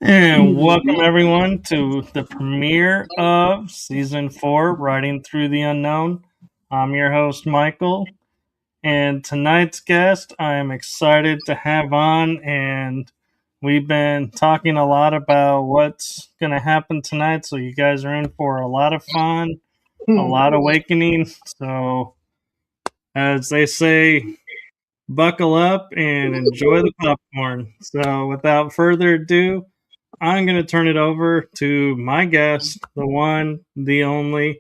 And welcome everyone to the premiere of season 4, Riding Through the Unknown. I'm your host, Michael, and tonight's guest I am excited to have on, and we've been talking a lot about what's going to happen tonight, so you guys are in for a lot of fun, a lot of awakening. So, as they say, buckle up and enjoy the popcorn. So, without further ado, I'm going to turn it over to my guest, the one, the only,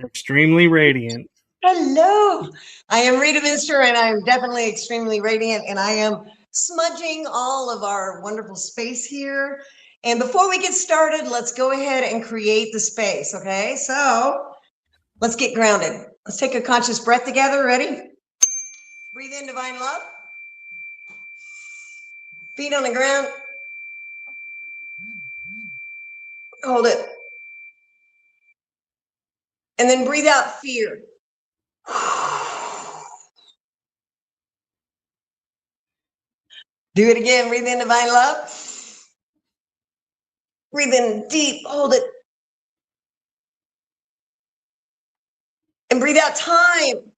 extremely radiant. Hello, I am Rita Minster, and I'm definitely extremely radiant, and I am smudging all of our wonderful space here. And before we get started, let's go ahead and create the space, okay? So let's get grounded. Let's take a conscious breath together. Ready? Breathe in divine love. Feet on the ground. Hold it. And then breathe out fear. Do it again. Breathe in divine love. Breathe in deep. Hold it. And breathe out time.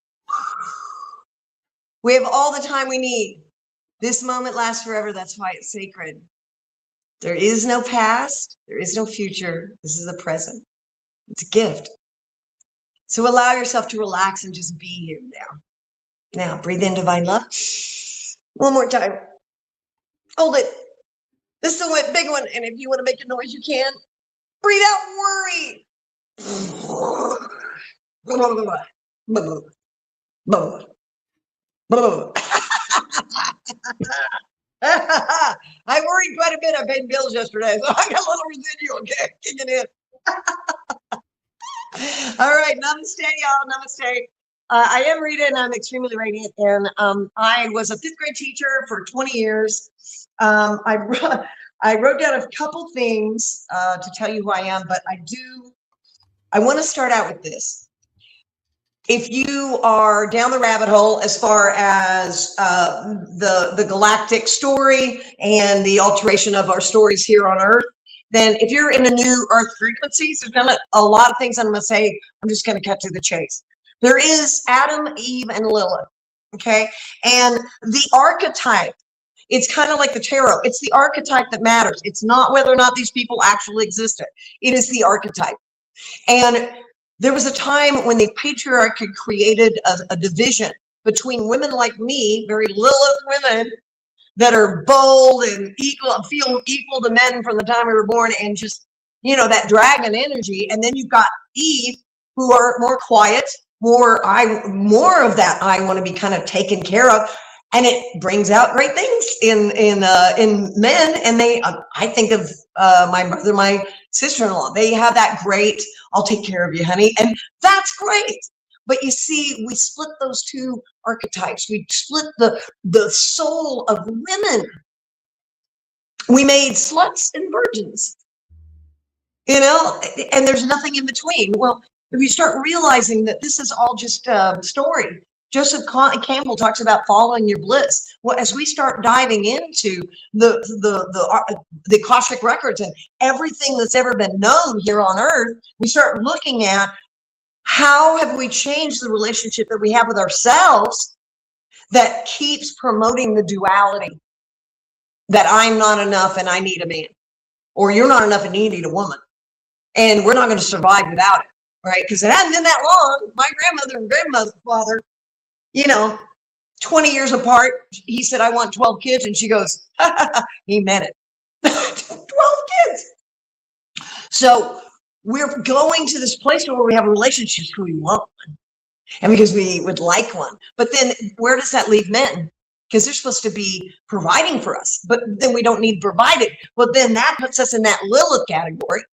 We have all the time we need. This moment lasts forever. That's why it's sacred. There is no past. There is no future. This is the present. It's a gift. So allow yourself to relax and just be here now. Now, breathe in divine love. One more time. Hold it. This is a big one. And if you want to make a noise, you can. Breathe out worry. I worried quite a bit. I paid bills yesterday, so I got a little residual kicking in. All right, namaste, y'all. Namaste. I am Rita, and I'm extremely radiant. And I was a 5th grade teacher for 20 years. I wrote down a couple things to tell you who I am, but I want to start out with this. If you are down the rabbit hole as far as the galactic story and the alteration of our stories here on Earth, then if you're in the new Earth frequencies, there's a lot of things I'm going to say. I'm just going to cut to the chase. There is Adam, Eve, and Lilith, okay? And the archetype, it's kind of like the tarot. It's the archetype that matters. It's not whether or not these people actually existed. It is the archetype. And there was a time when the patriarchy created a division between women like me, very Lilith women that are bold and equal, feel equal to men from the time we were born, and just, that dragon energy. And then you've got Eve, who are more quiet, more of that I want to be kind of taken care of. And it brings out great things in men. And I think of my brother, my sister-in-law. They have that great, I'll take care of you, honey. And that's great. But you see, we split those two archetypes. We split the soul of women. We made sluts and virgins, and there's nothing in between. Well, if you start realizing that this is all just a story, Joseph Campbell talks about following your bliss. Well, as we start diving into the Akashic records and everything that's ever been known here on Earth, we start looking at how have we changed the relationship that we have with ourselves that keeps promoting the duality that I'm not enough and I need a man, or you're not enough and you need a woman, and we're not going to survive without it, right? Because it hasn't been that long. My grandmother and grandfather, 20 years apart, he said, I want 12 kids. And she goes, he meant it. 12 kids. So we're going to this place where we have relationships who we want one, and because we would like one. But then where does that leave men? Because they're supposed to be providing for us, but then we don't need provided. Well, then that puts us in that Lilith category.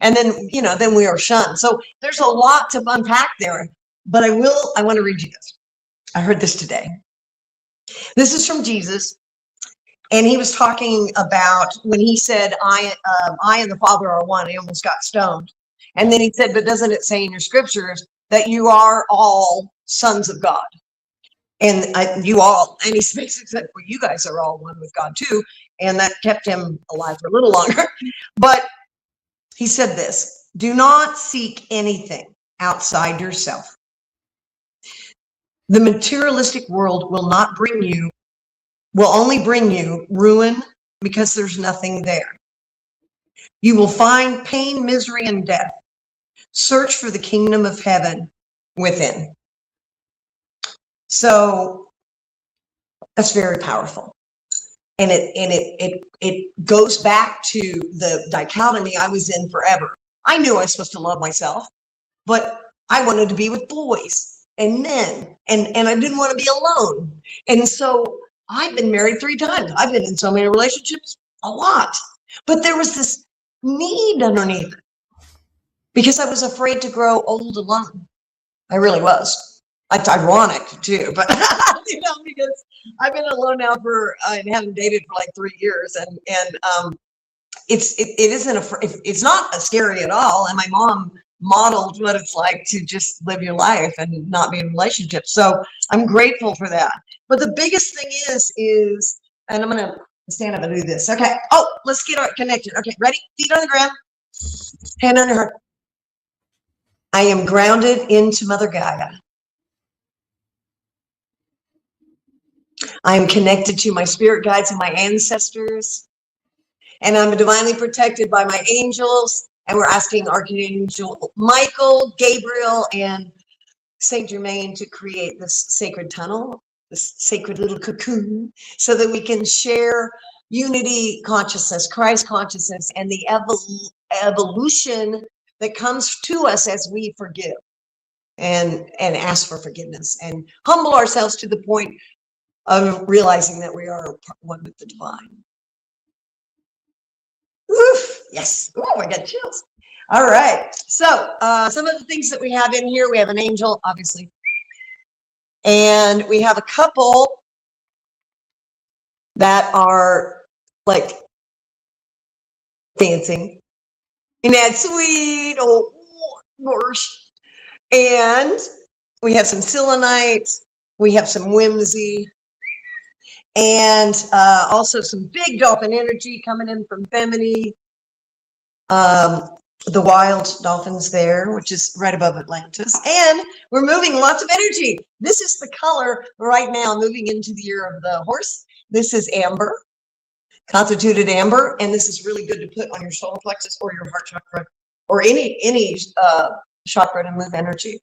And then, then we are shunned. So there's a lot to unpack there, but I want to read you this. I heard this today. This is from Jesus. And he was talking about when he said, I and the Father are one. He almost got stoned. And then he said, but doesn't it say in your scriptures that you are all sons of God? And you all, and he basically said, well, you guys are all one with God too. and that kept him alive for a little longer. But he said this: do not seek anything outside yourself. The materialistic world will only bring you ruin, because there's nothing there. You will find pain, misery, and death. Search for the kingdom of heaven within. So that's very powerful. And it goes back to the dichotomy I was in forever. I knew I was supposed to love myself, but I wanted to be with boys and men, and I didn't want to be alone. And so I've been married 3 times. I've been in so many relationships, a lot. But there was this need underneath it, because I was afraid to grow old alone. I really was. It's ironic too, but because I've been alone now and haven't dated for like 3 years, and it's not scary at all. And my mom modeled what it's like to just live your life and not be in relationships. So I'm grateful for that. But the biggest thing is, and I'm gonna stand up and do this. Okay. Oh, let's get connected. Okay, ready? Feet on the ground, hand on your heart. I am grounded into Mother Gaia. I am connected to my spirit guides and my ancestors. And I'm divinely protected by my angels. And we're asking Archangel Michael, Gabriel, and Saint Germain to create this sacred tunnel, this sacred little cocoon, so that we can share unity consciousness, Christ consciousness, and the evolution that comes to us as we forgive and ask for forgiveness and humble ourselves to the point of realizing that we are one with the divine. Oof, yes. Oh, I got chills. All right. So some of the things that we have in here, we have an angel, obviously. And we have a couple that are like dancing. Isn't that sweet? Oh, gosh. And we have some selenite. We have some whimsy. And also some big dolphin energy coming in from Bimini. The wild dolphins there, which is right above Atlantis. And we're moving lots of energy. This is the color right now moving into the year of the horse. This is amber, constituted amber. And this is really good to put on your solar plexus or your heart chakra or any chakra to move energy.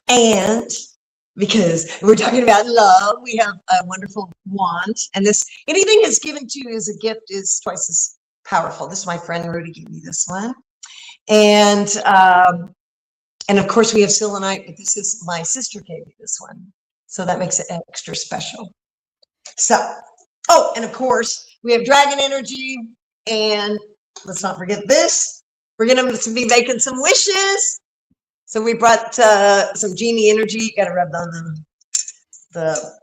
And because we're talking about love, we have a wonderful wand. And this, anything that's given to you as a gift is twice as powerful. This is my friend Rudy gave me this one. And of course we have selenite, but this is my sister gave me this one. So that makes it extra special. So, oh, and of course we have dragon energy, and let's not forget this. We're going to be making some wishes. So we brought some genie energy. You got to rub on the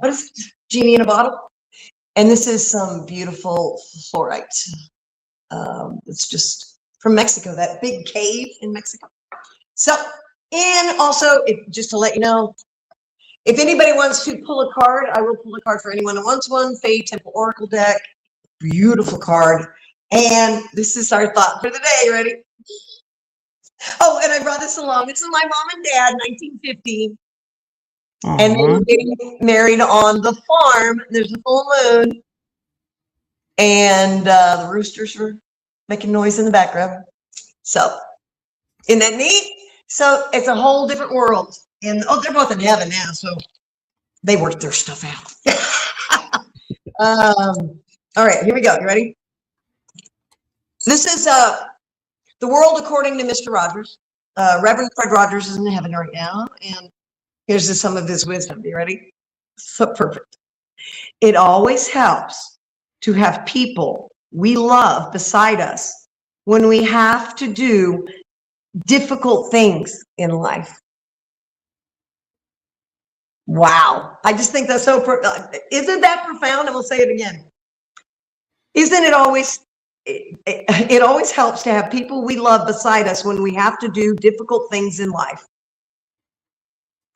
what is it? Genie in a bottle. And this is some beautiful fluorite. It's just from Mexico, that big cave in Mexico. So, and also, just to let you know, if anybody wants to pull a card, I will pull a card for anyone who wants one. Faye Temple Oracle deck, beautiful card. And this is our thought for the day. Ready? Oh, and I brought this along. This is my mom and dad, 1950. And they were getting married on the farm. There's a full moon. And the roosters were making noise in the background. So, isn't that neat? So, it's a whole different world. And, oh, they're both in heaven now. So, they worked their stuff out. All right, here we go. You ready? This is the world according to Mr. Rogers. Reverend Fred Rogers is in heaven right now. And here's some of his wisdom. You ready? So perfect. It always helps to have people we love beside us when we have to do difficult things in life. Wow. I just think that's so, isn't that profound? And we'll say it again. Isn't it always, it always helps to have people we love beside us when we have to do difficult things in life.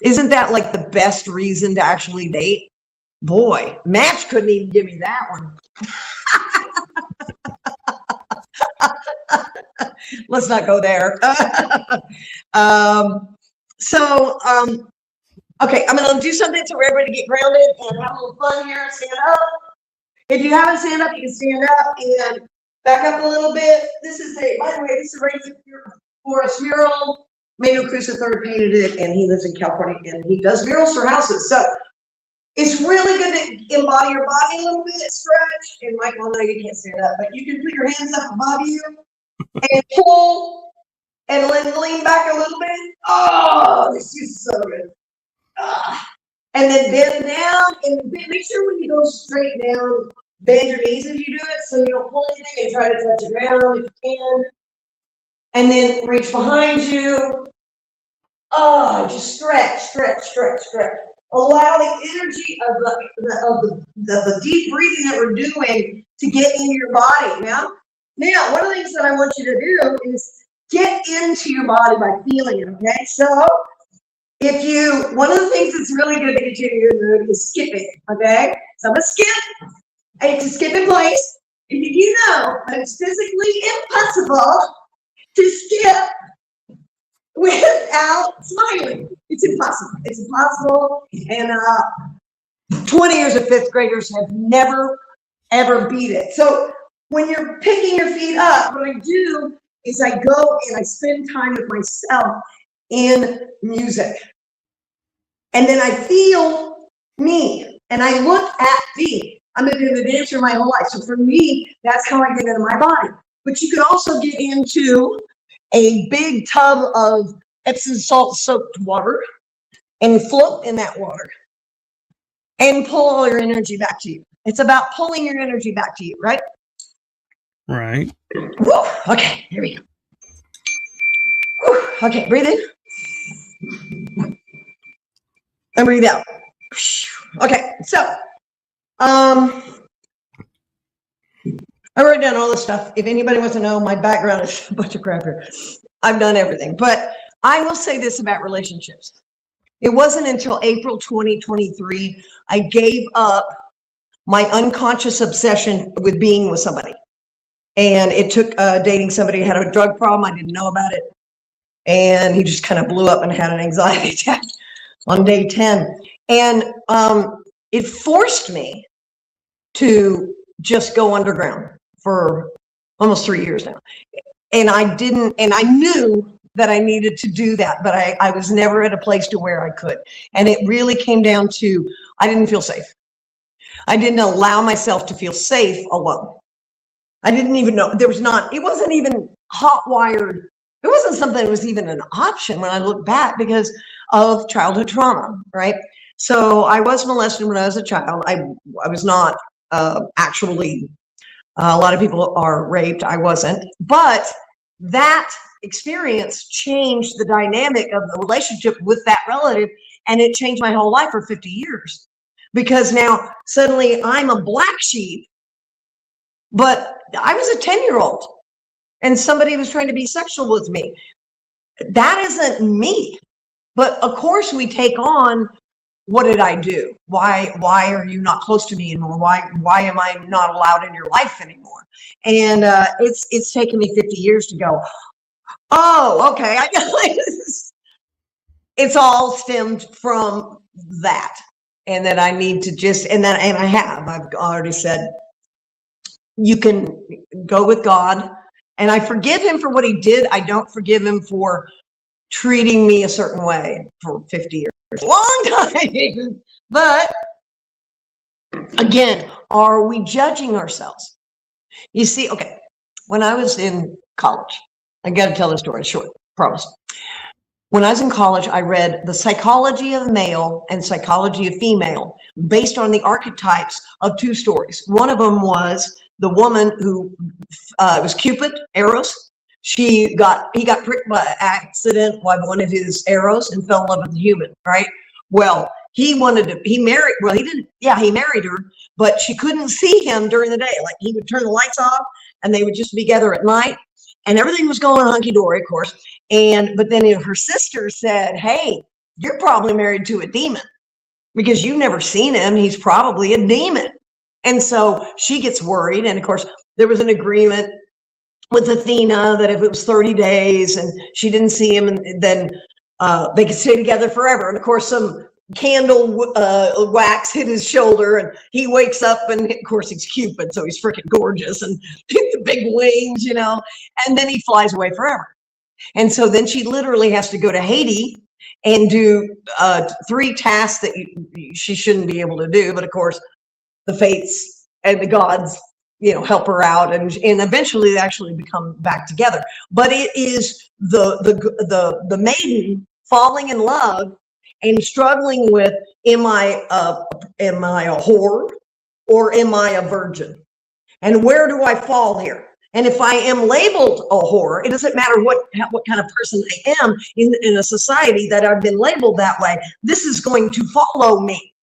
Isn't that like the best reason to actually date? Boy, Match couldn't even give me that one. Let's not go there. Okay, I'm going to do something so everybody get grounded and have a little fun here. Stand up. If you haven't stand up, you can stand up and back up a little bit. This is by the way, this is Rita Forest mural. Manuel Cruz III painted it, and he lives in California, and he does murals for houses. So it's really good to embody your body a little bit, stretch. And Michael, I know you can't stand up, but you can put your hands up above you and pull and lean back a little bit. Oh, this is so good. And then bend down, and make sure when you go straight down, bend your knees as you do it, so you don't pull anything and try to touch the ground if you can. And then reach behind you. Oh, just stretch, stretch, stretch, stretch. Allow the energy of the deep breathing that we're doing to get into your body. Now, one of the things that I want you to do is get into your body by feeling it, okay? So, one of the things that's really good to get you in your mood is skipping, okay? So I'm gonna skip, and to skip in place. And did you know that it's physically impossible to skip without smiling? It's impossible. It's impossible. And 20 years of fifth graders have never, ever beat it. So when you're picking your feet up, what I do is I go and I spend time with myself in music. And then I feel me, and I look at me. I've been a dancer my whole life. So for me, that's how I get into my body. But you can also get into a big tub of Epsom salt soaked water and float in that water and pull all your energy back to you. It's about pulling your energy back to you, right? Right. Whoa, okay, here we go. Whew, okay, breathe in. And breathe out. Okay, so I wrote down all this stuff. If anybody wants to know, my background is a bunch of crap here. I've done everything. But I will say this about relationships. It wasn't until April 2023 I gave up my unconscious obsession with being with somebody. And it took dating somebody who had a drug problem. I didn't know about it. And he just kind of blew up and had an anxiety attack on day 10. And it forced me to just go underground for almost 3 years now. And I knew that I needed to do that, but I was never at a place to where I could. And it really came down to, I didn't feel safe. I didn't allow myself to feel safe alone. I didn't even know it wasn't even hot wired. It wasn't something that was even an option when I look back because of childhood trauma, right? So I was molested when I was a child. I was not actually, a lot of people are raped. I wasn't, but that experience changed the dynamic of the relationship with that relative, and it changed my whole life for 50 years. Because now suddenly I'm a black sheep, but I was a 10-year-old and somebody was trying to be sexual with me. That isn't me. But of course we take on, what did I do? Why are you not close to me anymore? Why am I not allowed in your life anymore? And it's taken me 50 years to go, oh, okay. It's all stemmed from that. And that I need to just, and I've already said, you can go with God. And I forgive him for what he did. I don't forgive him for treating me a certain way for 50 years. Long time. But again, are we judging ourselves? You see, okay, when I was in college, I got to tell the story short, promise. When I was in college, I read The Psychology of Male and Psychology of Female based on the archetypes of two stories. One of them was the woman who was Cupid, Eros. He got pricked by accident by one of his arrows and fell in love with a human, right? Well, he married her, but she couldn't see him during the day. Like, he would turn the lights off and they would just be together at night, and everything was going hunky-dory, of course. But then her sister said, hey, you're probably married to a demon because you've never seen him. He's probably a demon. And so she gets worried. And of course, there was an agreement with Athena that if it was 30 days and she didn't see him, and then they could stay together forever. And of course, some candle wax hit his shoulder, and he wakes up, and of course he's Cupid, so he's freaking gorgeous and the big wings, you know, and then he flies away forever. And so then she literally has to go to Haiti and do 3 tasks that she shouldn't be able to do. But of course, the fates and the gods, you know, help her out, and eventually they actually become back together. But it is the maiden falling in love and struggling with, am I a whore or am I a virgin? And where do I fall here? And if I am labeled a whore, it doesn't matter what kind of person I am in a society that I've been labeled that way. This is going to follow me.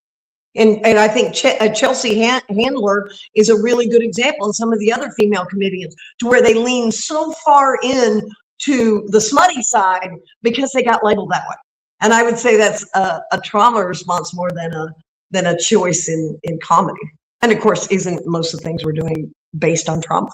And I think Chelsea Handler is a really good example, and some of the other female comedians, to where they lean so far in to the smutty side because they got labeled that way. And I would say that's a trauma response more than a choice in comedy. And of course, isn't most of the things we're doing based on trauma?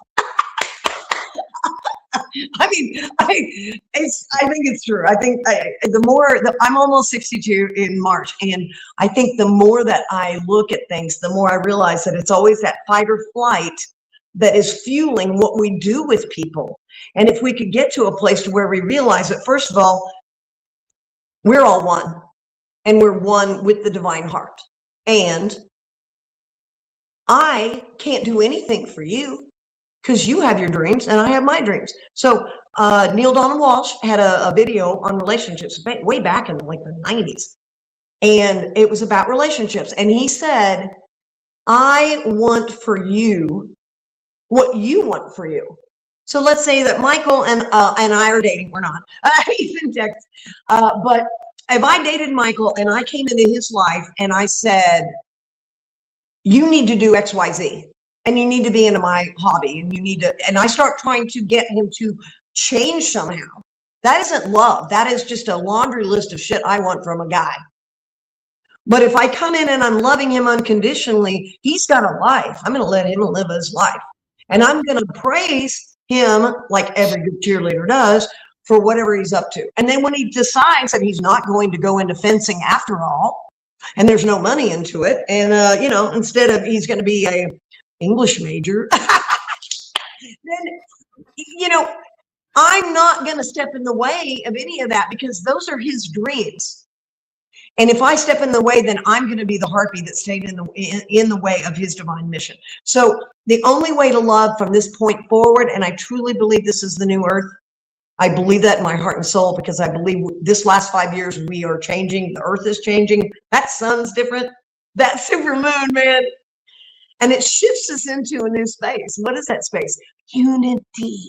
I mean, I think it's true. I think I'm almost 62 in March, and I think the more that I look at things, the more I realize that it's always that fight or flight that is fueling what we do with people. And if we could get to a place to where we realize that, first of all, we're all one, and we're one with the divine heart. And I can't do anything for you, because you have your dreams and I have my dreams. So Neil Donald Walsh had a video on relationships way back in like the 90s. And it was about relationships. And he said, I want for you what you want for you. So let's say that Michael and I are dating. We're not. He's in Texas. But if I dated Michael and I came into his life and I said, you need to do X, Y, Z. And you need to be into my hobby, and you need to, and I start trying to get him to change somehow. That isn't love. That is just a laundry list of shit I want from a guy. But if I come in and I'm loving him unconditionally, he's got a life. I'm going to let him live his life. And I'm going to praise him like every good cheerleader does for whatever he's up to. And then when he decides that he's not going to go into fencing after all, and there's no money into it, and, you know, instead of he's going to be a English major, then, you know, I'm not going to step in the way of any of that, because those are his dreams. And if I step in the way, then I'm going to be the harpy that stayed in the way of his divine mission. So the only way to love from this point forward, and I truly believe this is the new earth. I believe that in my heart and soul, because I believe this last 5 years we are changing. The earth is changing. That sun's different. That super moon, man. And it shifts us into a new space. What is that space? Unity.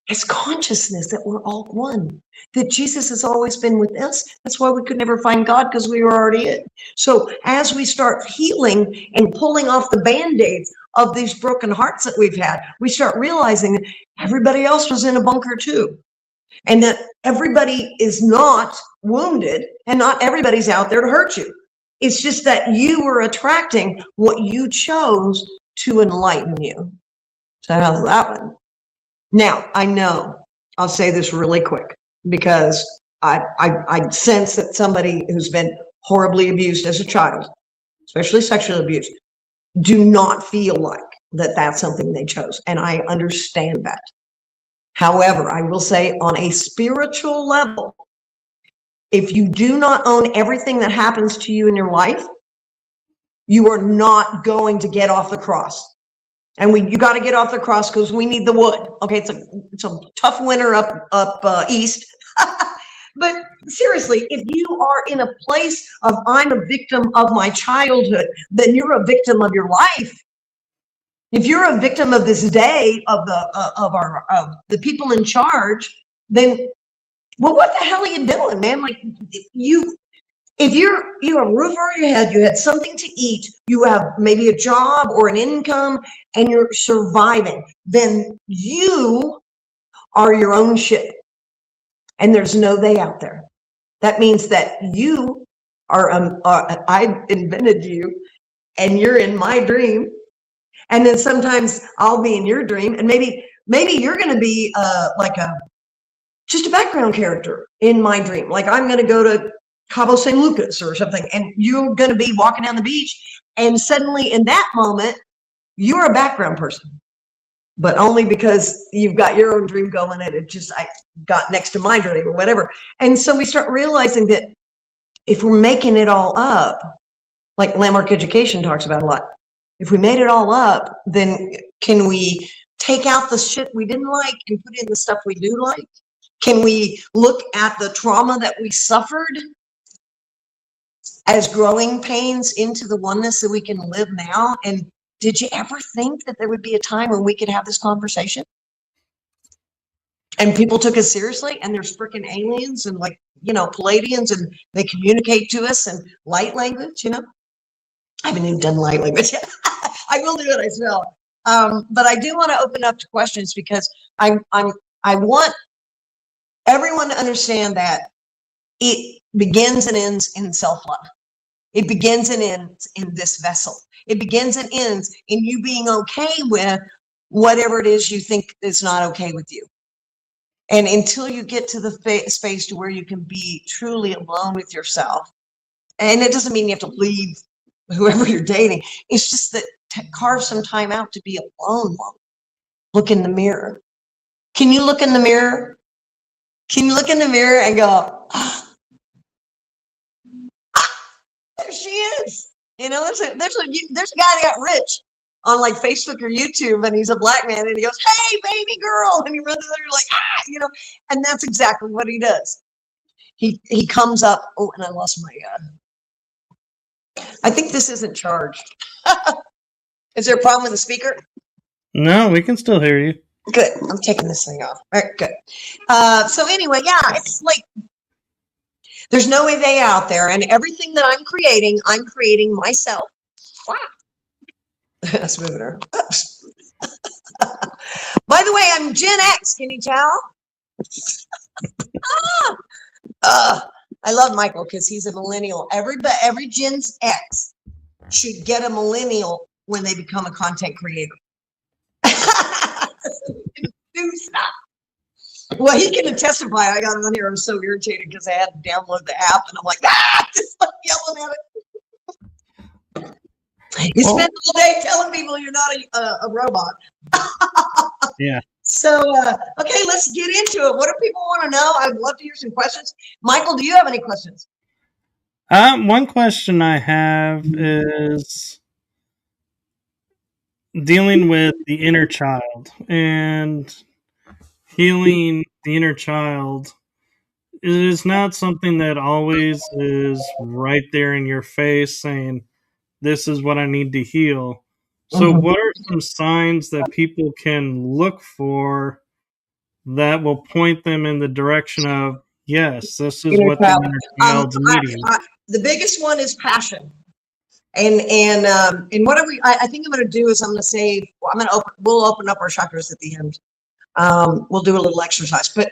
It's consciousness that we're all one, that Jesus has always been with us. That's why we could never find God, because we were already in. So as we start healing and pulling off the Band-Aids of these broken hearts that we've had, we start realizing that everybody else was in a bunker too. And that everybody is not wounded, and not everybody's out there to hurt you. It's just that you were attracting what you chose to enlighten you. So how's that one? Now, I know, I'll say this really quick, because I sense that somebody who's been horribly abused as a child, especially sexual abuse, do not feel like that that's something they chose. And I understand that. However, I will say on a spiritual level, if you do not own everything that happens to you in your life, you are not going to get off the cross. And you got to get off the cross, because we need the wood. Okay, it's a tough winter up east. But seriously, if you are in a place of I'm a victim of my childhood, then you're a victim of your life. If you're a victim of this day of the people in charge, then well, what the hell are you doing, man? Like if you have a roof over your head, you had something to eat, you have maybe a job or an income, and you're surviving, then you are your own ship. And there's no they out there. That means that you are, I invented you and you're in my dream. And then sometimes I'll be in your dream, and maybe you're going to be just a background character in my dream. Like I'm going to go to Cabo San Lucas or something, and you're going to be walking down the beach, and suddenly in that moment, you're a background person, but only because you've got your own dream going, and I got next to my dream or whatever. And so we start realizing that if we're making it all up, like Landmark Education talks about a lot, if we made it all up, then can we take out the shit we didn't like and put in the stuff we do like? Can we look at the trauma that we suffered as growing pains into the oneness that we can live now? And did you ever think that there would be a time when we could have this conversation? And people took us seriously, and there's freaking aliens and Palladians, and they communicate to us in light language, I haven't even done light language yet. I will do it, I will. But I do want to open up to questions, because I want everyone to understand that it begins and ends in self-love. It begins and ends in this vessel. It begins and ends in you being okay with whatever it is you think is not okay with you. And until you get to the space to where you can be truly alone with yourself, and it doesn't mean you have to leave whoever you're dating. It's just that carve some time out to be alone. Look in the mirror. Can you look in the mirror? Can you look in the mirror and go, there she is. There's a guy that got rich on like Facebook or YouTube, and he's a black man, and he goes, hey, baby girl. And he runs there, you're like, and that's exactly what he does. He comes up. Oh, and I lost my, I think this isn't charged. Is there a problem with the speaker? No, we can still hear you. Good. I'm taking this thing off. All right, good. So anyway, yeah, it's like there's no way out there, and everything that I'm creating myself. Wow. That's moving her. By the way, I'm Gen X. Can you tell? I love Michael because he's a millennial. Every Gen X should get a millennial when they become a content creator. Do stop. Well, he can testify. I got on here. I was so irritated because I had to download the app, and I'm like, just like yelling at it. You spend all day telling people you're not a robot. Yeah. So, okay, let's get into it. What do people want to know? I'd love to hear some questions. Michael, do you have any questions? One question I have is dealing with the inner child and healing the inner child. It is not something that always is right there in your face saying, this is what I need to heal. So what are some signs that people can look for that will point them in the direction of, yes, this is what the inner child's needing? The biggest one is passion. And what are we, I think I'm going to do is we'll open up our chakras at the end. We'll do a little exercise, but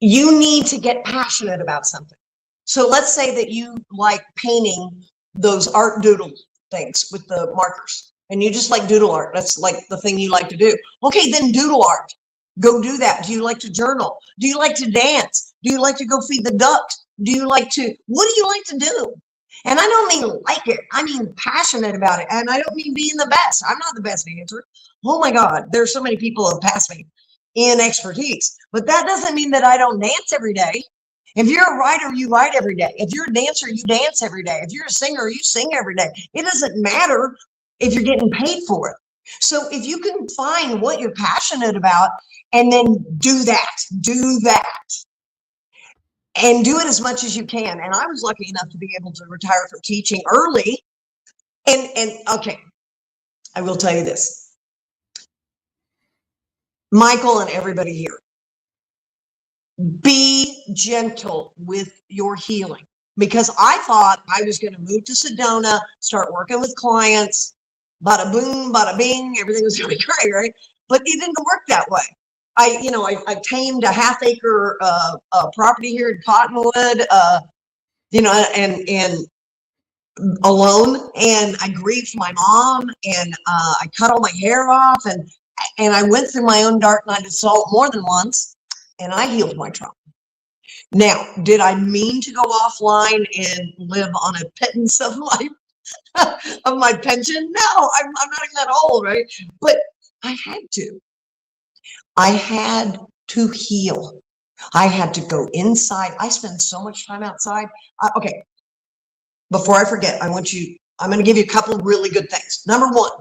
you need to get passionate about something. So let's say that you like painting those art doodle things with the markers, and you just like doodle art. That's like the thing you like to do. Okay, then doodle art. Go do that. Do you like to journal? Do you like to dance? Do you like to go feed the ducks? What do you like to do? And I don't mean like it. I mean passionate about it. And I don't mean being the best. I'm not the best dancer. Oh my God, there's so many people who have passed me in expertise. But that doesn't mean that I don't dance every day. If you're a writer, you write every day. If you're a dancer, you dance every day. If you're a singer, you sing every day. It doesn't matter if you're getting paid for it. So if you can find what you're passionate about and then do that, and do it as much as you can. And I was lucky enough to be able to retire from teaching early. And okay, I will tell you this, Michael and everybody here, be gentle with your healing, because I thought I was going to move to Sedona, start working with clients, bada boom, bada bing, everything was going to be great, right? But it didn't work that way. I tamed a half-acre property here in Cottonwood, and alone, and I grieved my mom, and I cut all my hair off, and I went through my own dark night of salt more than once, and I healed my trauma. Now, did I mean to go offline and live on a pittance of my pension? No, I'm not even that old, right? But I had to. I had to heal. I had to go inside. I spend so much time outside. Okay, before I forget, I'm going to give you a couple of really good things. Number one,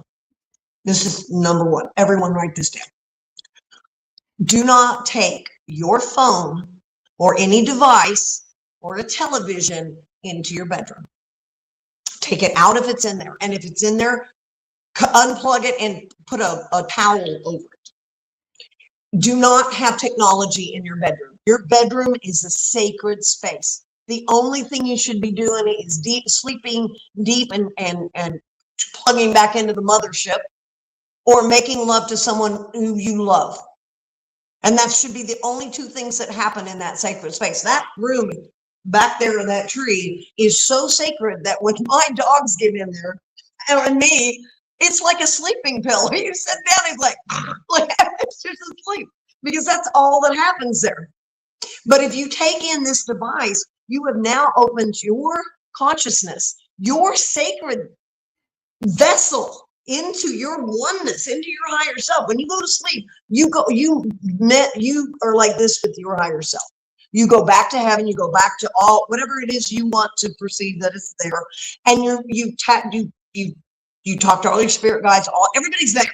this is number one. Everyone write this down. Do not take your phone or any device or a television into your bedroom. Take it out if it's in there. And if it's in there, unplug it and put a towel over it. Do not have technology in your bedroom. Your bedroom is a sacred space. The only thing you should be doing is sleeping deep and plugging back into the mothership, or making love to someone who you love. And that should be the only two things that happen in that sacred space. That room back there in that tree is so sacred that when my dogs get in there, and me, it's like a sleeping pill. You sit down, he's like it's just asleep, because that's all that happens there. But if you take in this device, you have now opened your consciousness, your sacred vessel, into your oneness, into your higher self. When you go to sleep, you are like this with your higher self. You go back to heaven, you go back to all whatever it is you want to perceive that is there, and you talk to all your spirit guides, everybody's there,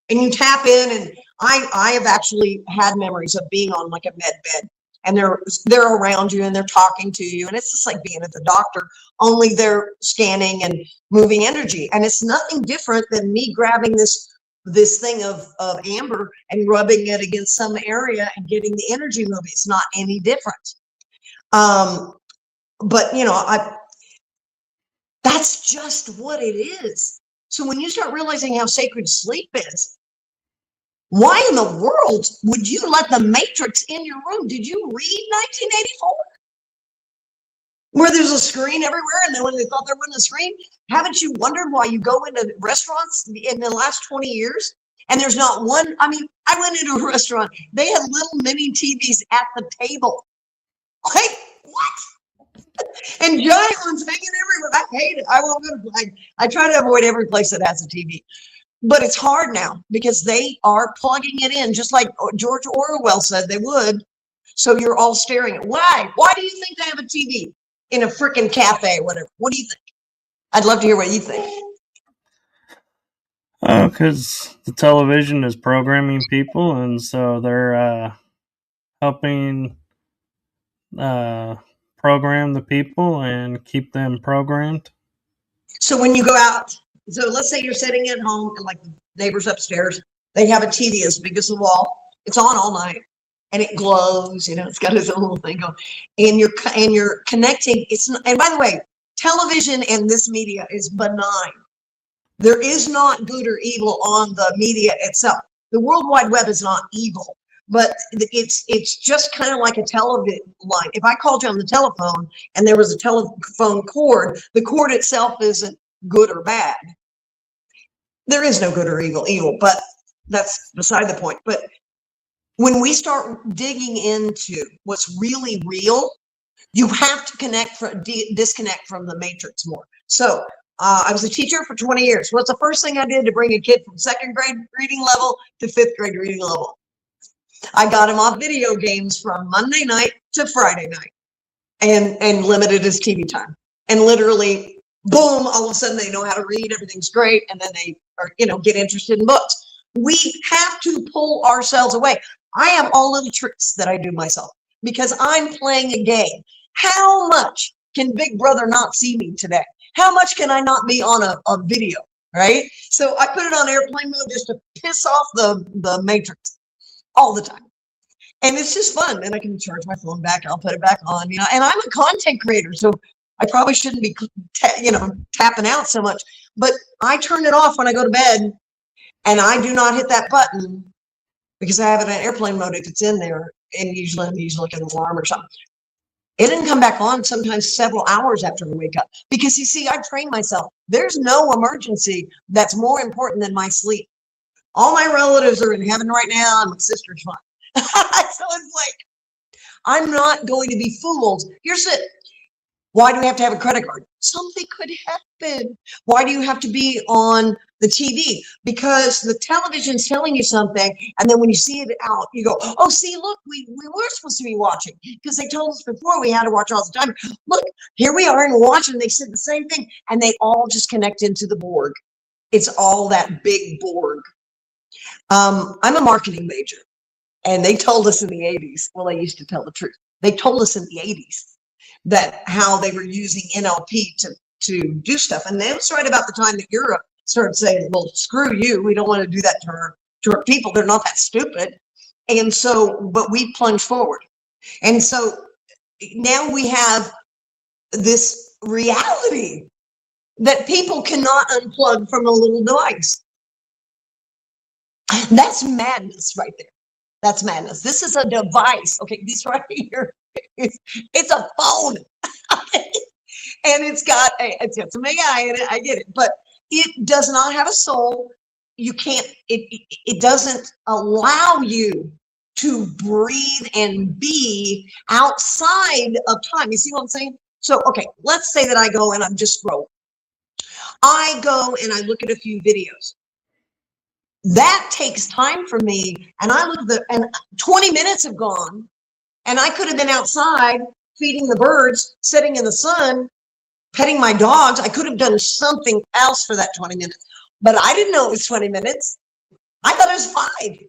and you tap in. And I have actually had memories of being on like a med bed, and they're around you and they're talking to you, and it's just like being at the doctor, only they're scanning and moving energy. And it's nothing different than me grabbing this thing of amber and rubbing it against some area and getting the energy moving. It's not any different. But that's just what it is. So when you start realizing how sacred sleep is, why in the world would you let the Matrix in your room? Did you read 1984? Where there's a screen everywhere, and then when they thought there wasn't a screen, haven't you wondered why you go into restaurants in the last 20 years and there's not one? I mean, I went into a restaurant, they had little mini TVs at the table. Like, what? And giant ones hanging everywhere. I hate it. I won't go to, I try to avoid every place that has a TV. But it's hard now because they are plugging it in, just like George Orwell said they would. So you're all staring at. Why? Why do you think they have a TV in a freaking cafe, whatever? What do you think? I'd love to hear what you think. Oh, because the television is programming people, and so they're helping program the people and keep them programmed. So when you go out, so let's say you're sitting at home and like the neighbors upstairs, they have a TV as big as the wall. It's on all night and it glows, it's got its own little thing going, and you're connecting. And by the way, television and this media is benign. There is not good or evil on the media itself. The World Wide Web is not evil, but it's just kind of like a television line. If I called you on the telephone and there was a telephone cord, the cord itself isn't good or bad. There is no good or evil, but that's beside the point. But when we start digging into what's really real, you have to disconnect from the matrix more. So I was a teacher for 20 years. What's the first thing I did to bring a kid from second grade reading level to fifth grade reading level? I got him off video games from Monday night to Friday night and limited his TV time. And literally, boom, all of a sudden they know how to read, everything's great, and then they are, get interested in books. We have to pull ourselves away. I have all little tricks that I do myself because I'm playing a game. How much can Big Brother not see me today? How much can I not be on a video, right? So I put it on airplane mode just to piss off the matrix all the time. And it's just fun. And I can charge my phone back. I'll put it back on, and I'm a content creator. So I probably shouldn't be, tapping out so much, but I turn it off when I go to bed and I do not hit that button because I have it on airplane mode if it's in there, and usually I'm like an alarm or something. It didn't come back on sometimes several hours after I wake up, because you see, I train myself. There's no emergency that's more important than my sleep. All my relatives are in heaven right now, and my sister's fine. So it's like, I'm not going to be fooled. Here's it. Why do we have to have a credit card? Something could happen. Why do you have to be on the TV? Because the television's telling you something, and then when you see it out, you go, oh, see, look, we were supposed to be watching, because they told us before we had to watch all the time. Look, here we are and we're watching. They said the same thing, and they all just connect into the Borg. It's all that big Borg. I'm a marketing major, and they told us in the 80s, well, they used to tell the truth. They told us in the 80s that how they were using NLP to do stuff. And that was right about the time that Europe started saying, well, screw you. We don't want to do that to our people. They're not that stupid. And so, but we plunged forward. And so now we have this reality that people cannot unplug from a little device. That's madness right there. That's madness. This is a device. Okay, this right here. It's a phone. And it's got some AI in it. I get it, but it does not have a soul. You can't, it doesn't allow you to breathe and be outside of time. You see what I'm saying? So, okay, let's say that I go and I'm just scrolling. I go and I look at a few videos. That takes time for me. And I look at and 20 minutes have gone. And I could have been outside feeding the birds, sitting in the sun, petting my dogs. I could have done something else for that 20 minutes, but I didn't know it was 20 minutes. I thought it was 5.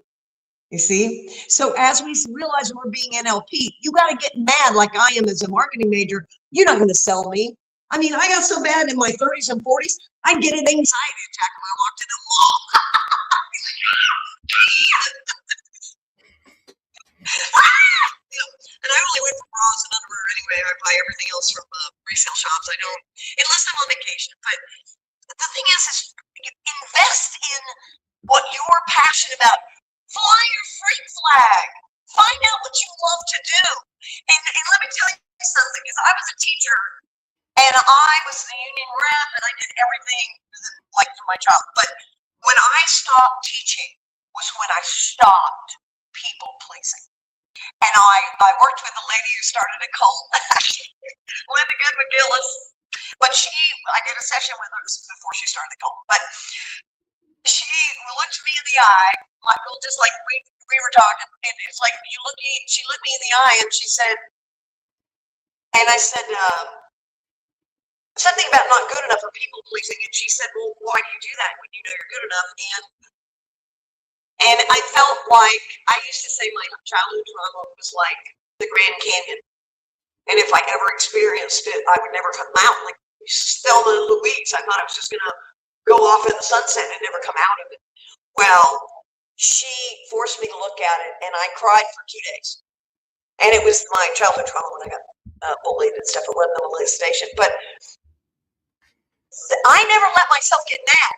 You see? So as we realize we're being NLP, you got to get mad like I am as a marketing major. You're not going to sell me. I mean, I got so bad in my 30s and 40s, I'd get an anxiety attack when I walked in the mall. And I only went for bras and underwear anyway. I buy everything else from resale shops. I don't, unless I'm on vacation. But the thing is you invest in what you're passionate about. Fly your freak flag. Find out what you love to do. And let me tell you something, because I was a teacher and I was the union rep and I did everything like for my job. But when I stopped teaching was when I stopped people pleasing. And I worked with a lady who started a cult, Linda Good McGillis. But I did a session with her before she started the cult. But she looked me in the eye, Michael, just like we were talking. And it's like she looked me in the eye and she said, and I said, something about not good enough for people pleasing. And she said, well, why do you do that when you know you're good enough? And I felt like, I used to say my childhood trauma was like the Grand Canyon. And if I ever experienced it, I would never come out. Like Thelma and Louise, I thought I was just going to go off in the sunset and never come out of it. Well, she forced me to look at it, and I cried for 2 days. And it was my childhood trauma when I got bullied and stuff. It wasn't a molestation. But I never let myself get mad.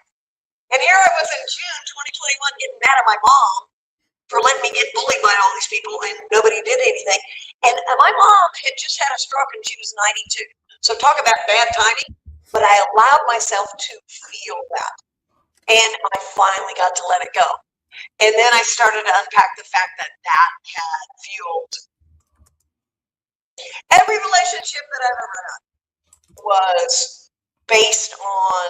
And here I was in June 2021 getting mad at my mom for letting me get bullied by all these people, and nobody did anything. And my mom had just had a stroke and she was 92. So talk about bad timing. But I allowed myself to feel that. And I finally got to let it go. And then I started to unpack the fact that that had fueled every relationship that I've ever had was based on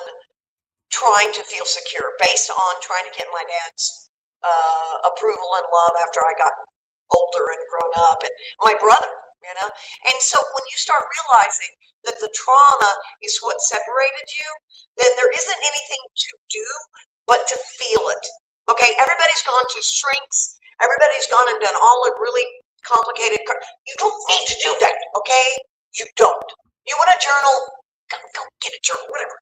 trying to feel secure, based on trying to get my dad's approval and love after I got older and grown up, and my brother, you know. And so when you start realizing that the trauma is what separated you, then there isn't anything to do but to feel it. Okay, everybody's gone to shrinks, everybody's gone and done all the really complicated. You don't need to do that, okay? You don't. You want a journal? Go get a journal, whatever.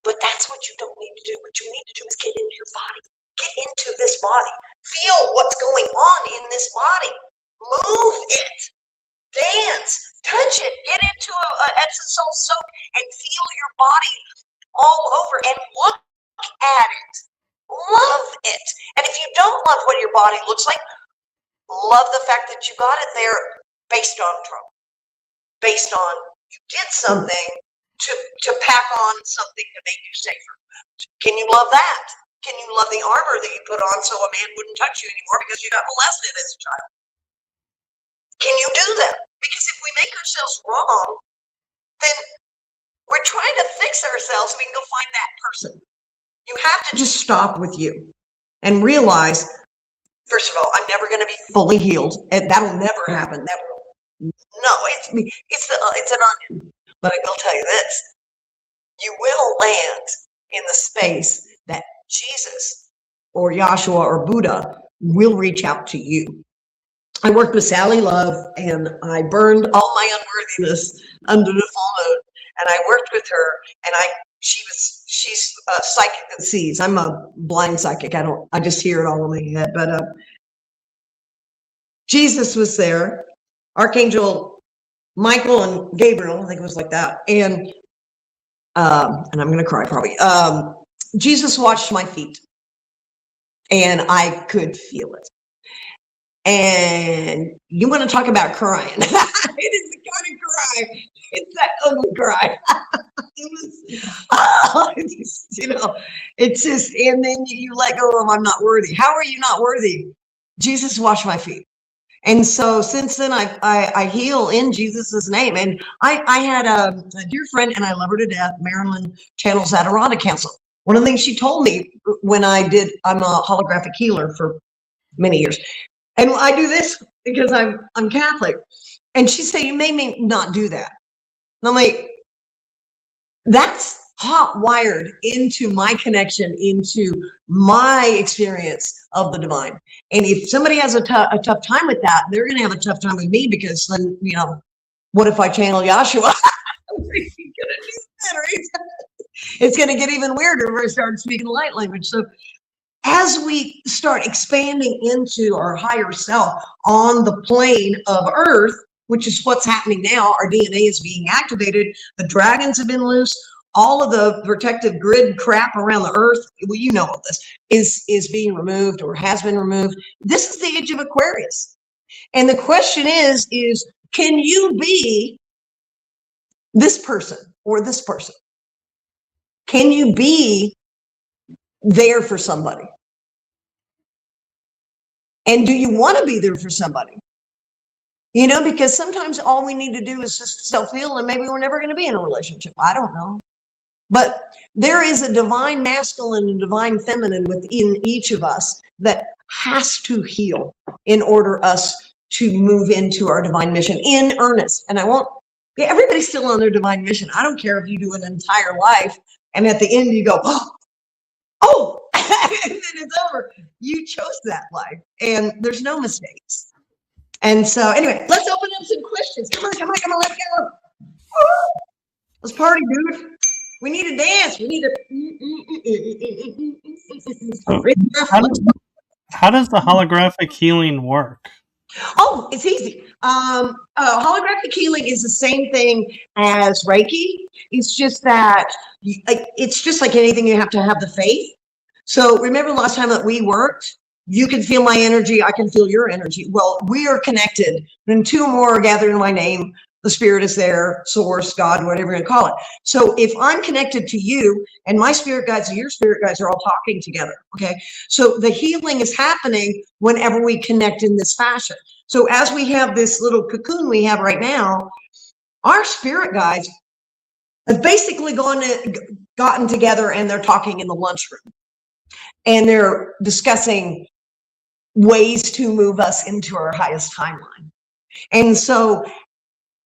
But that's what you don't need to do. What you need to do is get into your body. Get into this body. Feel what's going on in this body. Move it. Dance. Touch it. Get into an Epsom salt soak and feel your body all over and look at it. Love it. And if you don't love what your body looks like, love the fact that you got it there based on trauma, based on you did something to pack on something to make you safer. Can you love that? Can you love the armor that you put on so a man wouldn't touch you anymore because you got molested as a child? Can you do that? Because if we make ourselves wrong, then we're trying to fix ourselves so we can go find that person. You have to just stop with you and realize, first of all, I'm never going to be fully healed, and that'll never happen. No, it's an onion. But I will tell you this: you will land in the space that Jesus or Yahshua or Buddha will reach out to you. I worked with Sally Love, and I burned all my unworthiness under the full moon. And I worked with her, and she's a psychic that sees. I'm a blind psychic. I just hear it all in my head. But Jesus was there, Archangel Michael and Gabriel, I think it was like that. And I'm going to cry probably. Jesus watched my feet, and I could feel it. And you want to talk about crying? It is the kind of cry. It's that ugly cry. It's just, and then you let go of, I'm not worthy. How are you not worthy? Jesus washed my feet. And so since then, I heal in Jesus's name. And I had a dear friend, and I love her to death, Marilyn Channel's Adirondack Council. One of the things she told me when I'm a holographic healer for many years. And I do this because I'm Catholic. And she said, you may not do that. And I'm like, that's hot wired into my connection, into my experience of the divine. And if somebody has a tough time with that, they're going to have a tough time with me, because then, what if I channel Yahshua? It's going to get even weirder if I start speaking light language. So as we start expanding into our higher self on the plane of Earth, which is what's happening now, our DNA is being activated. The dragons have been loose. All of the protective grid crap around the Earth, well, you know all this, is being removed or has been removed. This is the age of Aquarius. And the question is can you be this person or this person? Can you be there for somebody? And do you want to be there for somebody? Because sometimes all we need to do is just self-heal, and maybe we're never going to be in a relationship. I don't know. But there is a divine masculine and divine feminine within each of us that has to heal in order us to move into our divine mission in earnest. And everybody's still on their divine mission. I don't care if you do an entire life and at the end you go, oh, and then it's over. You chose that life, and there's no mistakes. And so anyway, let's open up some questions. Come on, let's go. Let's party, dude. We need to dance. We need to. How does the holographic healing work? Oh, it's easy. Holographic healing is the same thing as Reiki. It's just that it's just like anything. You have to have the faith. So remember last time that we worked, you can feel my energy. I can feel your energy. Well, we are connected. When two or more are gathered in my name, the spirit is there, source, God, whatever you call it. So if I'm connected to you and my spirit guides and your spirit guides are all talking together, okay? So the healing is happening whenever we connect in this fashion. So as we have this little cocoon we have right now, our spirit guides have basically gotten together, and they're talking in the lunchroom. And they're discussing ways to move us into our highest timeline. And so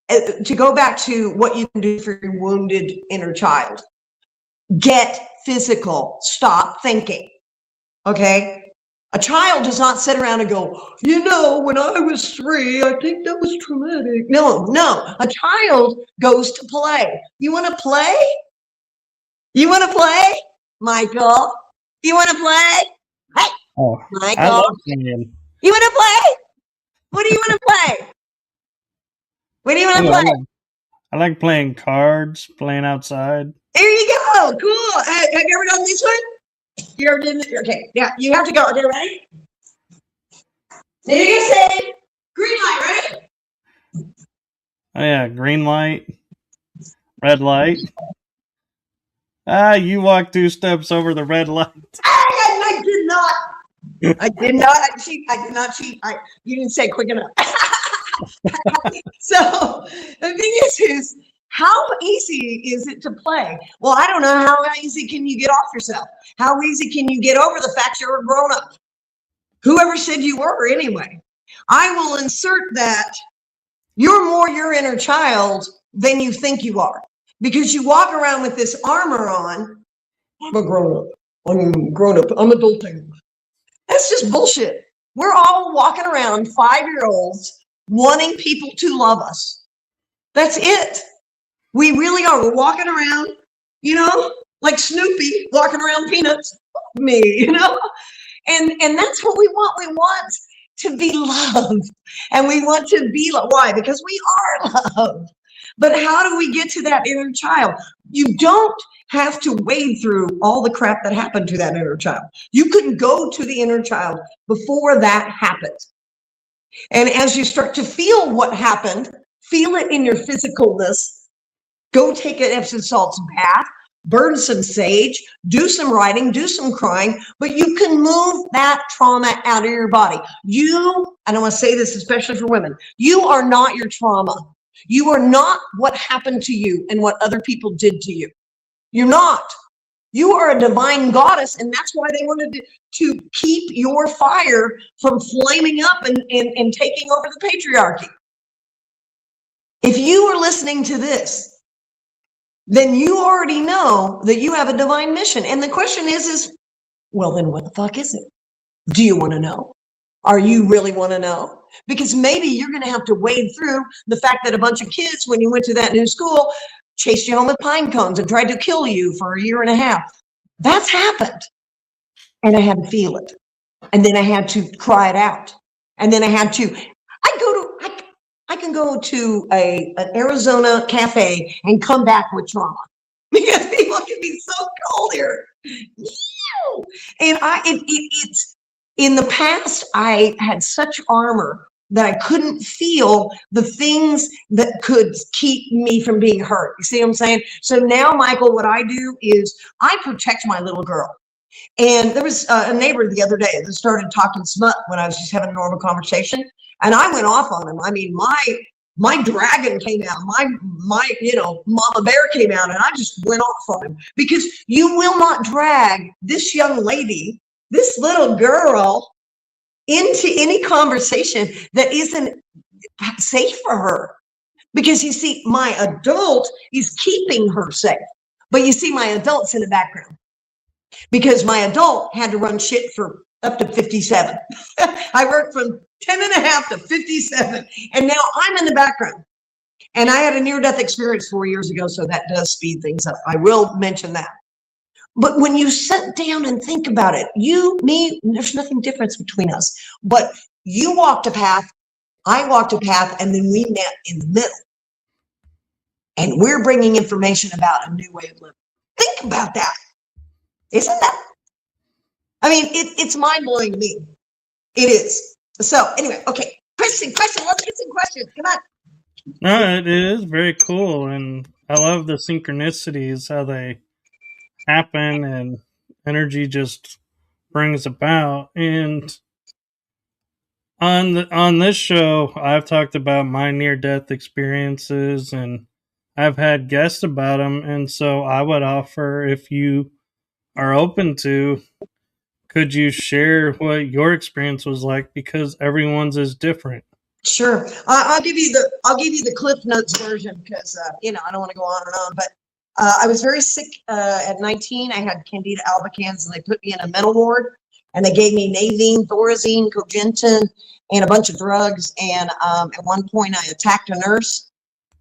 to go back to what you can do for your wounded inner child, get physical, stop thinking, okay? A child does not sit around and go, when I was 3, I think that was traumatic. No, a child goes to play. You want to play? You want to play, Michael? You want to play? Hey, Michael. I love playing. You want to play? What do you want to play? What do you want to play? I like playing cards, playing outside. There you go. Cool. Have you ever done this one? You ever did it? Okay, yeah, you have to go. Okay, ready? Need to say green light, ready? Oh yeah, green light, red light. You walked 2 steps over the red light. I did not. I did not cheat. I did not cheat. You didn't say quick enough. So the thing is how easy is it to play? Well, I don't know. How easy can you get off yourself? How easy can you get over the fact you're a grown up? Whoever said you were anyway. I will insert that you're more your inner child than you think you are, because you walk around with this armor on. I'm a grown up. I'm grown up. I'm adulting. That's just bullshit. We're all walking around 5-year-olds wanting people to love us. That's it. We really are. We're walking around, like Snoopy walking around Peanuts. Me, and that's what we want. We want to be loved, and we want to be loved. Why? Because we are loved. But how do we get to that inner child? You don't have to wade through all the crap that happened to that inner child. You can go to the inner child before that happens. And as you start to feel what happened, feel it in your physicalness, go take an Epsom salts bath, burn some sage, do some writing, do some crying, but you can move that trauma out of your body. And I want to say this especially for women, you are not your trauma. You are not what happened to you and what other people did to you. You're not. You are a divine goddess, and that's why they wanted to keep your fire from flaming up and taking over the patriarchy. If you are listening to this, then you already know that you have a divine mission. And the question is, well, then what the fuck is it? Do you want to know? Are you really want to know? Because maybe you're going to have to wade through the fact that a bunch of kids, when you went to that new school, chased you home with pine cones and tried to kill you for 1.5 years. That's happened. And I had to feel it. And then I had to cry it out. And then I can go to an Arizona cafe and come back with trauma, because people can be so cold here. And it's in the past, I had such armor that I couldn't feel the things that could keep me from being hurt. You see what I'm saying? So now, Michael, what I do is I protect my little girl. And there was a neighbor the other day that started talking smut when I was just having a normal conversation. And I went off on him. I mean, my dragon came out, my mama bear came out, and I just went off on him, because you will not drag this young lady, this little girl, into any conversation that isn't safe for her. Because you see, my adult is keeping her safe. But you see, my adult's in the background, because my adult had to run shit for up to 57. I worked from 10.5 to 57, and now I'm in the background. And I had a near-death experience 4 years ago, so that does speed things up. I will mention that. But when you sit down and think about it, me, there's nothing different between us. But you walked a path, I walked a path, and then we met in the middle. And we're bringing information about a new way of living. Think about that. Isn't that? I mean, it's mind-blowing to me. It is. So anyway, okay. Question. Let's get some questions. Come on. No, it is very cool. And I love the synchronicities, how they happen and energy just brings about. And on this show, I've talked about my near-death experiences, and I've had guests about them. And so I would offer, if you are open to, could you share what your experience was like? Because everyone's is different. Sure. I'll give you the Cliff Notes version, because I don't want to go on and on. But I was very sick at 19. I had Candida albicans, and they put me in a mental ward, and they gave me Navine, Thorazine, Cogentin, and a bunch of drugs. And at one point, I attacked a nurse.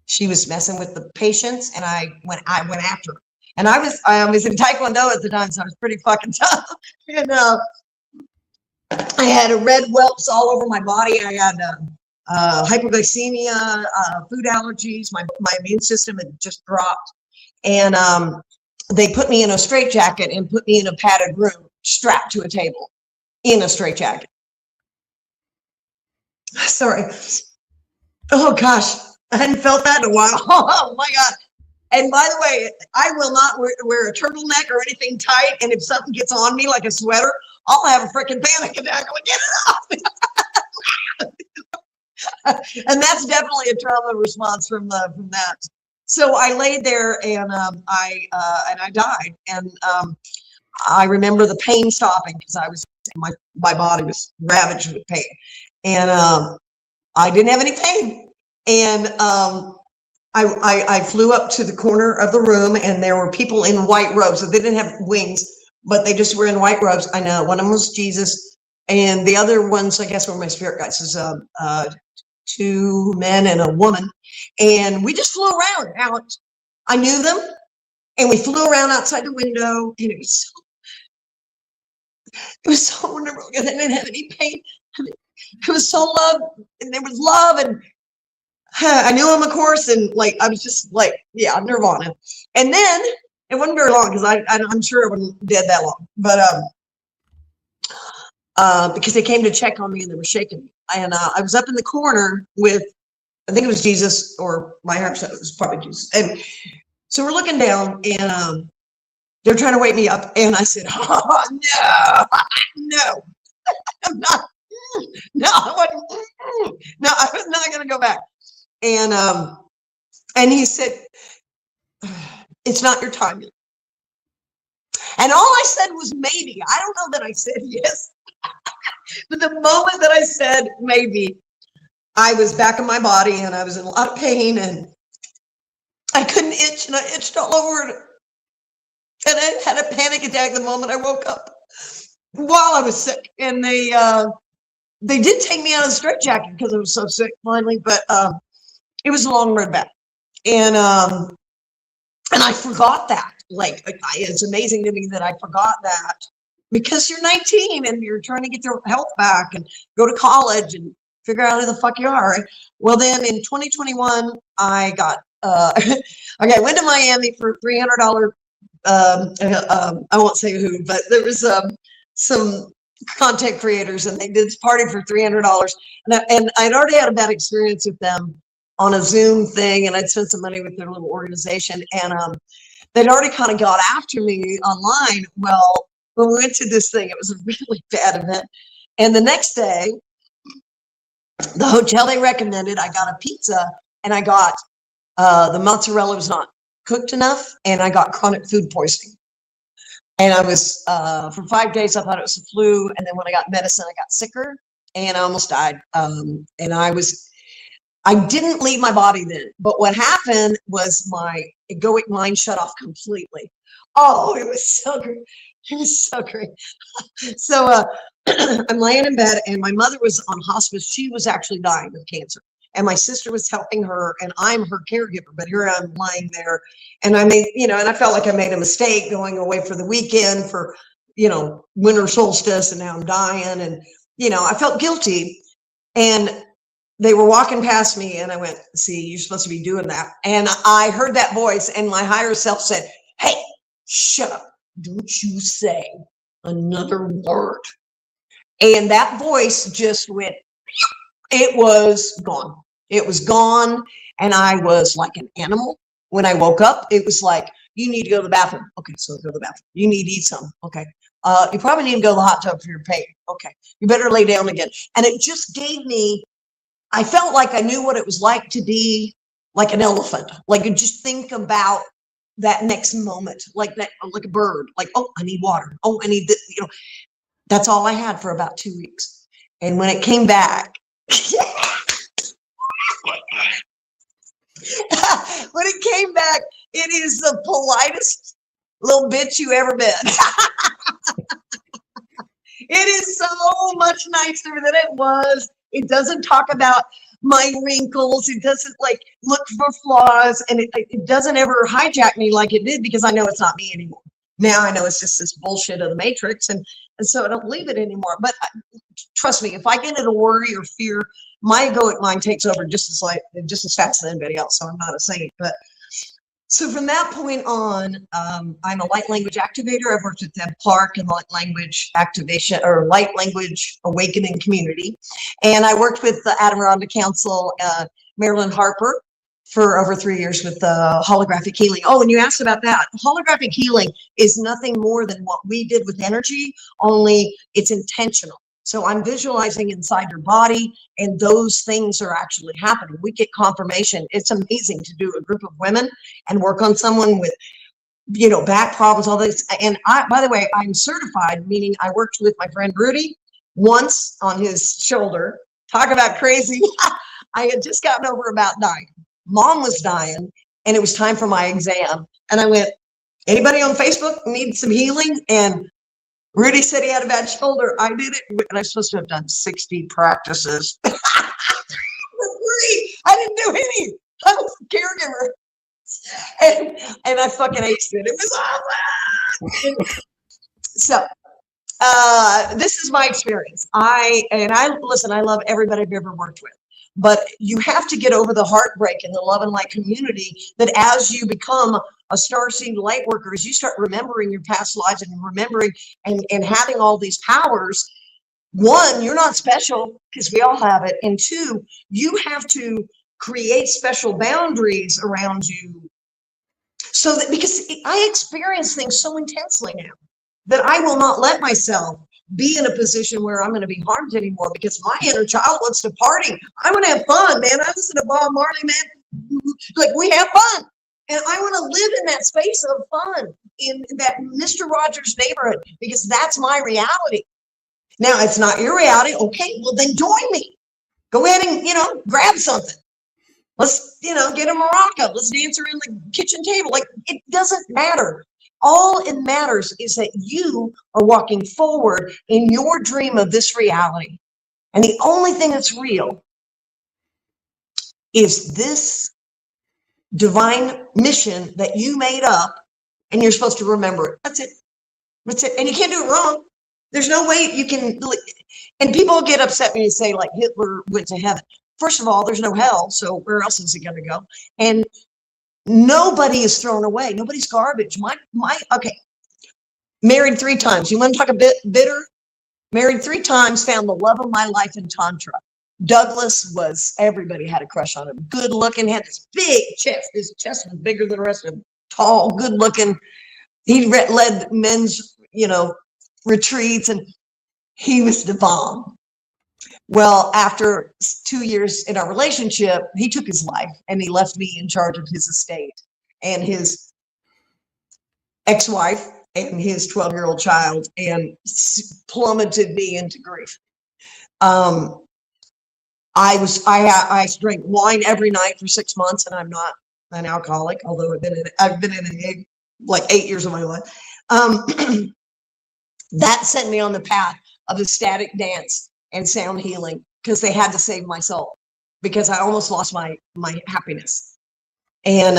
She was messing with the patients, and I went after her. And I was in Taekwondo at the time, so I was pretty fucking tough. And I had red whelps all over my body. I had hypoglycemia, food allergies. My immune system had just dropped. And they put me in a straitjacket and put me in a padded room strapped to a table in a straitjacket. Sorry. Oh gosh, I hadn't felt that in a while. Oh my God. And by the way, I will not wear a turtleneck or anything tight. And if something gets on me like a sweater, I'll have a freaking panic attack. I'm like, get it off. And that's definitely a trauma response from that. So I laid there and I died. And I remember the pain stopping because my body was ravaged with pain. And I didn't have any pain. And I flew up to the corner of the room, and there were people in white robes. So they didn't have wings, but they just were in white robes. I know one of them was Jesus, and the other ones, I guess, were my spirit guides. So, two men and a woman, and we just flew around out. I knew them, and we flew around outside the window, and it was so wonderful because I didn't have any pain. It was so love, and there was love, and I knew him, of course, and like I was just like, yeah, nirvana. And then it wasn't very long because I'm sure it wasn't dead that long, but because they came to check on me and they were shaking me, and I was up in the corner with, I think it was Jesus, or my heart said it was probably Jesus, and so we're looking down, and they're trying to wake me up, and I said, oh no, no, I'm not. No, I wasn't. No, I was not going to go back. And he said, it's not your time yet. And all I said was maybe. I don't know that I said yes. But the moment that I said maybe, I was back in my body and I was in a lot of pain and I couldn't itch and I itched all over it. And I had a panic attack the moment I woke up while I was sick. And they did take me out of the straitjacket because I was so sick finally, but it was a long road back. And I forgot that. Like, it's amazing to me that I forgot that because you're 19 and you're trying to get your health back and go to college and figure out who the fuck you are. Right? Well, then in 2021, I got, okay, I went to Miami for $300. I won't say who, but there was some content creators and they did this party for $300. And I'd already had a bad experience with them on a Zoom thing, and I'd spent some money with their little organization, and they'd already kind of got after me online. Well, when we went to this thing, it was a really bad event. And the next day, the hotel they recommended, I got a pizza, and I got the mozzarella was not cooked enough, and I got chronic food poisoning. And I was, for 5 days, I thought it was the flu. And then when I got medicine, I got sicker and I almost died. And I didn't leave my body then. But what happened was my egoic mind shut off completely. Oh, it was so great. It was so great. So I'm laying in bed and my mother was on hospice. She was actually dying of cancer. And my sister was helping her and I'm her caregiver, but here I'm lying there and I made, and I felt like I made a mistake going away for the weekend for, winter solstice and now I'm dying and, I felt guilty and they were walking past me and I went, see, you're supposed to be doing that. And I heard that voice and my higher self said, hey, shut up. Don't you say another word. And that voice just went, it was gone. It was gone. And I was like an animal. When I woke up, it was like, you need to go to the bathroom. Okay, so go to the bathroom. You need to eat something. Okay. You probably need to go to the hot tub for your pain. Okay. You better lay down again. And it just gave me, I felt like I knew what it was like to be like an elephant. Like just think about that next moment, like that, like a bird, like, oh, I need water. Oh, I need this, that's all I had for about 2 weeks. And when it came back, when it came back, it is the politest little bitch you ever met. It is so much nicer than it was. It doesn't talk about my wrinkles. It doesn't like look for flaws, and it doesn't ever hijack me like it did because I know it's not me anymore. Now I know it's just this bullshit of the Matrix, and so I don't believe it anymore. But trust me, if I get into worry or fear, my egoic mind takes over just as fast as anybody else. So I'm not a saint, but So from that point on, I'm a light language activator. I've worked with Deb Clark and light language activation or light language awakening community. And I worked with the Adirondack Council, Marilyn Harper, for over 3 years with holographic healing. Oh, and you asked about that. Holographic healing is nothing more than what we did with energy, only it's intentional. So I'm visualizing inside your body, and those things are actually happening. We get confirmation. It's amazing to do a group of women and work on someone with, back problems, all this. And by the way, I'm certified, meaning I worked with my friend Rudy once on his shoulder. Talk about crazy. I had just gotten over about dying. Mom was dying, and it was time for my exam. And I went, anybody on Facebook need some healing? And Rudy said he had a bad shoulder. I did it, and I'm supposed to have done 60 practices. For free. I didn't do any. I was a caregiver. And I fucking aced it. It was awesome. So this is my experience. I love everybody I've ever worked with. But you have to get over the heartbreak in the love and light community that as you become a starseed light worker, as you start remembering your past lives and remembering and having all these powers, one, you're not special because we all have it. And two, you have to create special boundaries around you. So that, because I experience things so intensely now that I will not let myself be in a position where I'm going to be harmed anymore, because my inner child wants to party. I want to have fun, man. I listen to Bob Marley, man. Like, we have fun. And I want to live in that space of fun, in that Mr. Rogers neighborhood, because that's my reality. Now, it's not your reality. Okay, well, then join me. Go ahead and, grab something. Let's, get a maraca. Let's dance around the kitchen table. Like, it doesn't matter. All it matters is that you are walking forward in your dream of this reality. And the only thing that's real is this divine mission that you made up, and you're supposed to remember it. That's it. That's it. And you can't do it wrong. There's no way you can. And people get upset when you say, like, Hitler went to heaven. First of all, there's no hell. So where else is he going to go? And nobody is thrown away. Nobody's garbage. Okay. Married 3 times. You want to talk a bit bitter? Married 3 times, found the love of my life in Tantra. Douglas everybody had a crush on him. Good looking, had this big chest. His chest was bigger than the rest of him. Tall, good looking. He led men's, retreats, and he was the bomb. Well, after 2 years in our relationship, he took his life, and he left me in charge of his estate and his ex-wife and his 12-year-old child, and plummeted me into grief. I drank wine every night for 6 months, and I'm not an alcoholic, although I've been in it like 8 years of my life. That sent me on the path of ecstatic dance and sound healing, because they had to save my soul, because I almost lost my happiness. And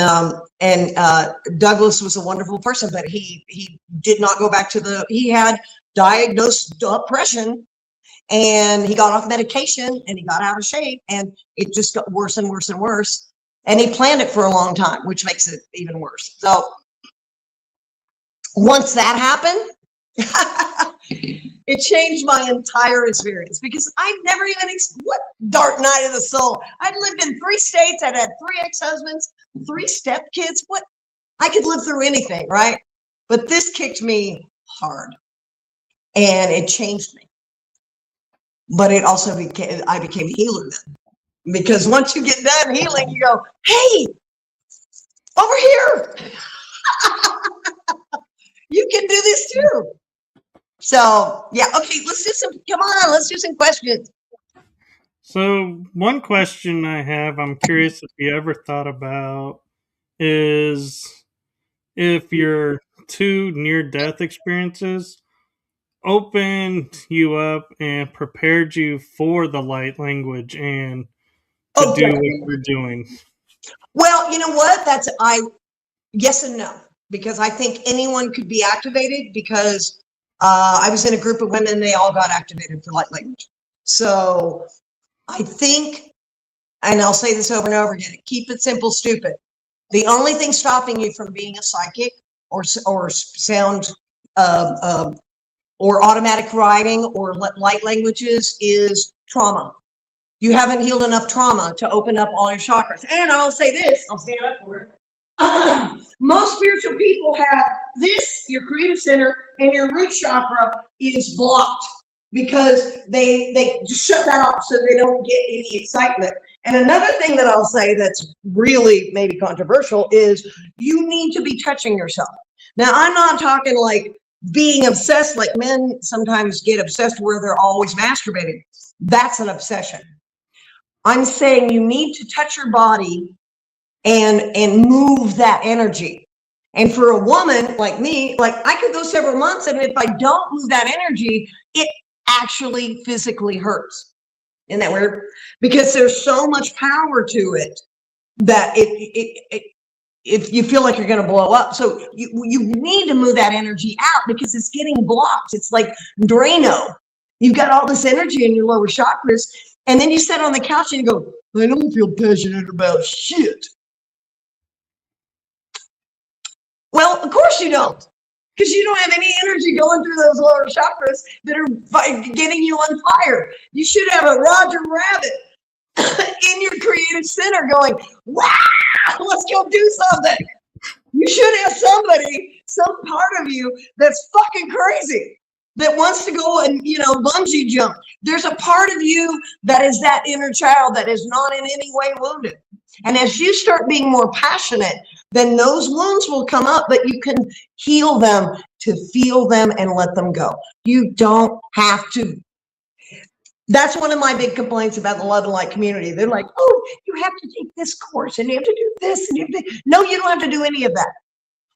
Douglas was a wonderful person, but he did not go back to he had diagnosed depression, and he got off medication, and he got out of shape, and it just got worse and worse and worse. And he planned it for a long time, which makes it even worse. So once that happened, it changed my entire experience, because I've never even, what dark night of the soul. I'd lived in 3 states. I'd had 3 ex-husbands, 3 stepkids. What? I could live through anything, right? But this kicked me hard, and it changed me. But it also I became a healer then, because once you get done healing, you go, hey, over here. You can do this too. So, yeah, okay, let's do some questions. So, one question I have, I'm curious if you ever thought about, is if your 2 near-death experiences opened you up and prepared you for the light language and to do what you're doing. Well, you know what? Yes and no, because I think anyone could be activated, because I was in a group of women, they all got activated for light language. So I think, and I'll say this over and over again, keep it simple, stupid. The only thing stopping you from being a psychic or sound or automatic writing or light languages is trauma. You haven't healed enough trauma to open up all your chakras. And I'll say this, I'll stand up for it. Most spiritual people have this, your creative center and your root chakra is blocked because they just shut that off so they don't get any excitement. And another thing that I'll say that's really maybe controversial is you need to be touching yourself. Now, I'm not talking like being obsessed, like men sometimes get obsessed where they're always masturbating. That's an obsession. I'm saying you need to touch your body and move that energy. And for a woman like me, like I could go several months, and if I don't move that energy, it actually physically hurts. Isn't that weird? Because there's so much power to it that if you feel like you're going to blow up. So you need to move that energy out because it's getting blocked. It's like Drano. You've got all this energy in your lower chakras, and then you sit on the couch and you go, I don't feel passionate about shit. Well, of course you don't, because you don't have any energy going through those lower chakras that are getting you on fire. You should have a Roger Rabbit in your creative center going, wow, let's go do something. You should have somebody, some part of you that's fucking crazy, that wants to go and, bungee jump. There's a part of you that is that inner child that is not in any way wounded. And as you start being more passionate, then those wounds will come up, but you can heal them to feel them and let them go. You don't have to. That's one of my big complaints about the Love and Light community. They're like, oh, you have to take this course and you have to do this. And you have to. No, you don't have to do any of that.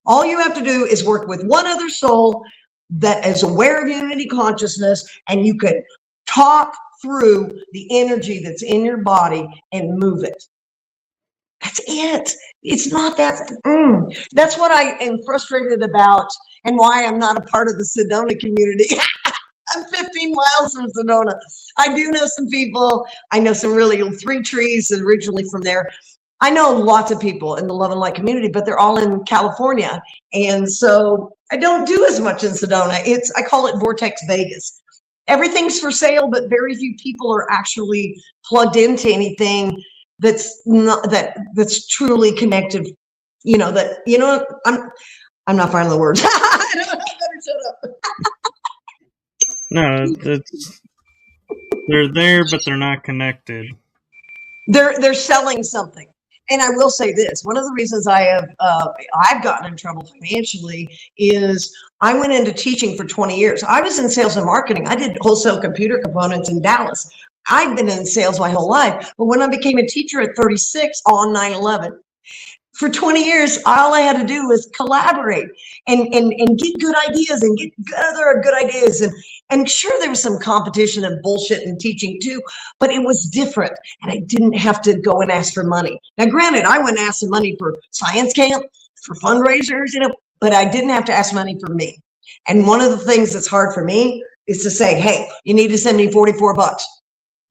All you have to do is work with one other soul that is aware of unity consciousness, and you can talk through the energy that's in your body and move it. That's it. It's not that. That's what I am frustrated about, and why I'm not a part of the Sedona community. I'm 15 miles from Sedona. I do know some people. I know some really 3 trees originally from there. I know lots of people in the Love and Light community, but they're all in California. And so I don't do as much in Sedona. I call it Vortex Vegas. Everything's for sale, but very few people are actually plugged into anything that's not that's truly connected. I'm not finding the words. I better shut up. No, they're there, but they're not connected. They're selling something. And I will say this, one of the reasons I've gotten in trouble financially is I went into teaching for 20 years. I was in sales and marketing. I did wholesale computer components in Dallas. I've been in sales my whole life. But when I became a teacher at 36 on 9/11, for 20 years, all I had to do was collaborate and get good ideas and get other good ideas. And sure, there was some competition and bullshit in teaching too, but it was different. And I didn't have to go and ask for money. Now, granted, I went and asked for money for science camp, for fundraisers, but I didn't have to ask money for me. And one of the things that's hard for me is to say, hey, you need to send me $44.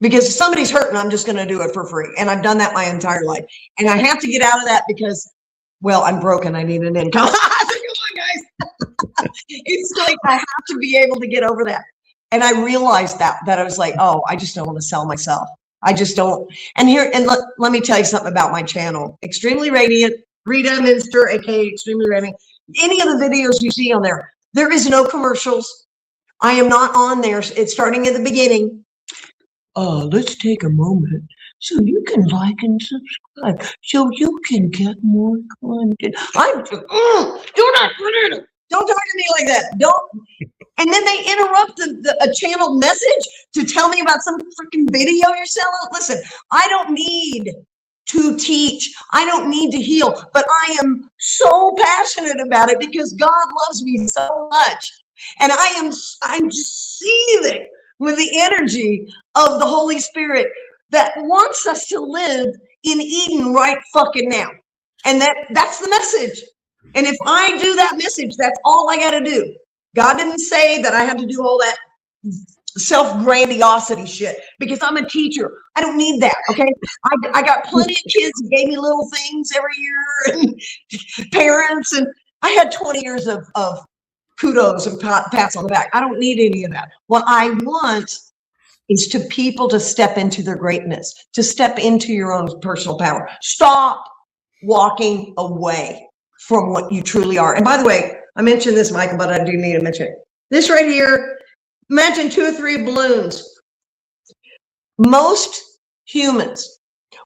Because if somebody's hurting, I'm just going to do it for free. And I've done that my entire life. And I have to get out of that because, well, I'm broken. I need an income. Come on, guys. It's like I have to be able to get over that. And I realized that I was like, oh, I just don't want to sell myself. I just don't. And let me tell you something about my channel. Extremely Radiant, Rita Minster, aka Extremely Radiant. Any of the videos you see on there, there is no commercials. I am not on there. It's starting at the beginning. Let's take a moment so you can like and subscribe so you can get more content. Don't talk to me like that. Don't. And then they interrupt a channel message to tell me about some freaking video you're selling. Listen, I don't need to teach. I don't need to heal, but I am so passionate about it because God loves me so much. And I'm just seething with the energy of the Holy Spirit that wants us to live in Eden right fucking now. And that's the message. And if I do that message, that's all I got to do. God didn't say that I have to do all that self-grandiosity shit because I'm a teacher. I don't need that. Okay. I got plenty of kids who gave me little things every year and parents, and I had 20 years of kudos and pats on the back. I don't need any of that. What I want is to people to step into their greatness, to step into your own personal power. Stop walking away from what you truly are. And by the way, I mentioned this, Michael, but I do need to mention it. This right here, imagine 2 or 3 balloons. Most humans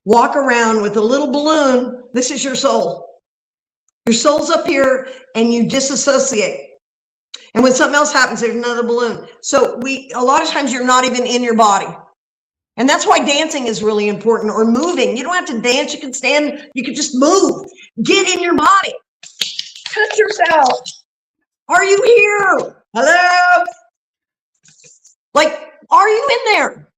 walk around with a little balloon. This is your soul. Your soul's up here and you disassociate. And when something else happens, there's another balloon. So a lot of times you're not even in your body. And that's why dancing is really important, or moving. You don't have to dance. You can stand. You can just move. Get in your body. Touch yourself. Are you here? Hello? Like, are you in there?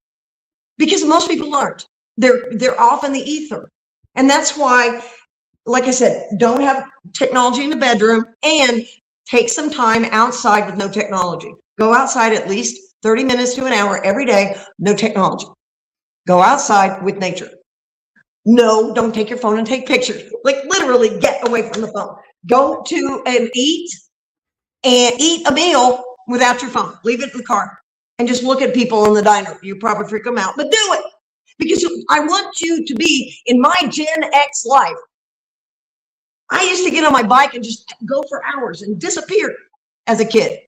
Because most people aren't. They're off in the ether. And that's why, like I said, don't have technology in the bedroom, and take some time outside with no technology. Go outside at least 30 minutes to an hour every day, no technology. Go outside with nature. No, don't take your phone and take pictures. Like, literally get away from the phone. Go to and eat a meal without your phone. Leave it in the car and just look at people in the diner. You probably freak them out, but do it, because I want you to be in my Gen X life. I used to get on my bike and just go for hours and disappear as a kid.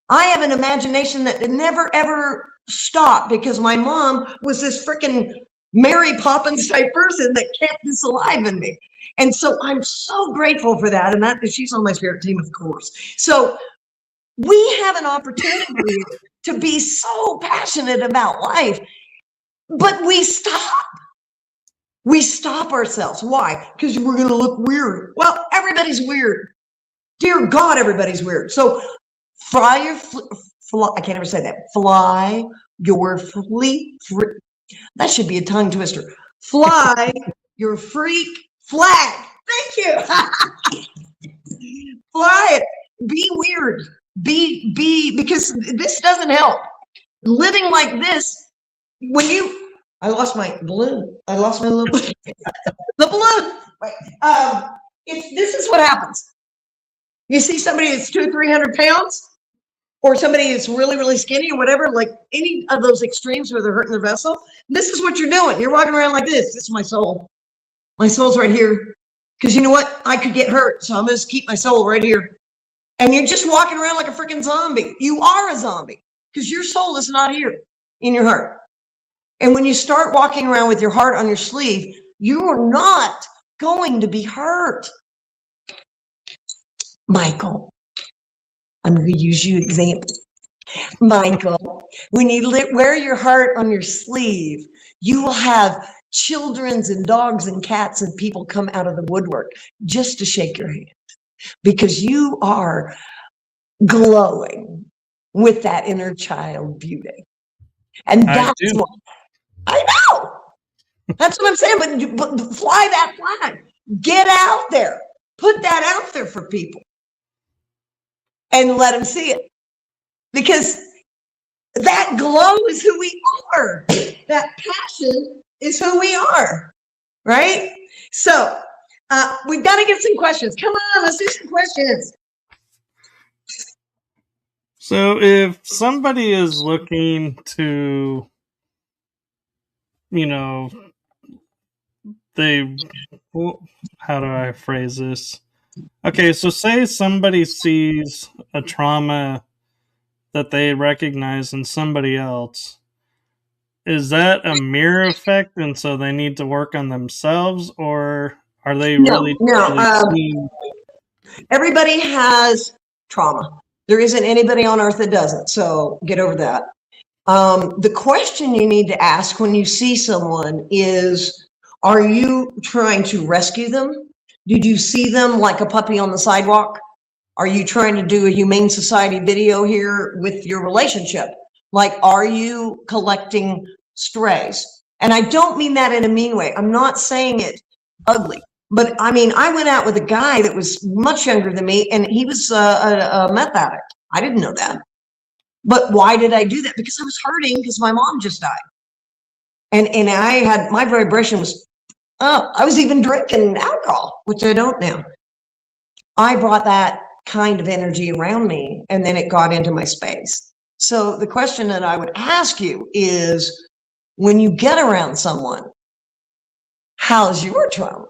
I have an imagination that never, ever stopped because my mom was this freaking Mary Poppins type person that kept this alive in me. And so I'm so grateful for that. And that she's on my spirit team, of course. So we have an opportunity to be so passionate about life, but we stop. We stop ourselves. Why? Because we're going to look weird. Well, everybody's weird. Dear God, everybody's weird. So fly your, I can't ever say that. Fly your that should be a tongue twister. Fly your freak flag. Thank you. Fly it. Be weird. Be, because this doesn't help. Living like this, I lost my balloon. I lost my little balloon. The balloon. This is what happens. You see somebody that's 200 or 300 pounds, or somebody that's really, really skinny, or whatever, like any of those extremes where they're hurting their vessel. This is what you're doing. You're walking around like this. This is my soul. My soul's right here. Because you know what? I could get hurt, so I'm going to keep my soul right here. And you're just walking around like a freaking zombie. You are a zombie because your soul is not here in your heart. And when you start walking around with your heart on your sleeve, you are not going to be hurt. Michael, I'm going to use you example. Michael, when you wear your heart on your sleeve, you will have children's and dogs and cats and people come out of the woodwork just to shake your hand, because you are glowing with that inner child beauty. And that's what I know. That's what I'm saying. But fly that flag. Get out there. Put that out there for people. And let them see it. Because that glow is who we are. That passion is who we are. Right? So we've got to get some questions. Come on, let's do some questions. So if somebody is looking to, how do I phrase this? Okay, so say somebody sees a trauma that they recognize in somebody else. Is that a mirror effect, and so they need to work on themselves, or are they really seeing? Everybody has trauma. There isn't anybody on earth that doesn't, so get over that. The question you need to ask when you see someone is, are you trying to rescue them? Did you see them like a puppy on the sidewalk? Are you trying to do a Humane Society video here with your relationship? Like, are you collecting strays? And I don't mean that in a mean way. I'm not saying it ugly. But I mean, I went out with a guy that was much younger than me, and he was a meth addict. I didn't know that. But why did I do that? Because I was hurting because my mom just died. And I had, my vibration was, I was even drinking alcohol, which I don't now. I brought that kind of energy around me, and then it got into my space. So the question that I would ask you is, when you get around someone, how's your trauma?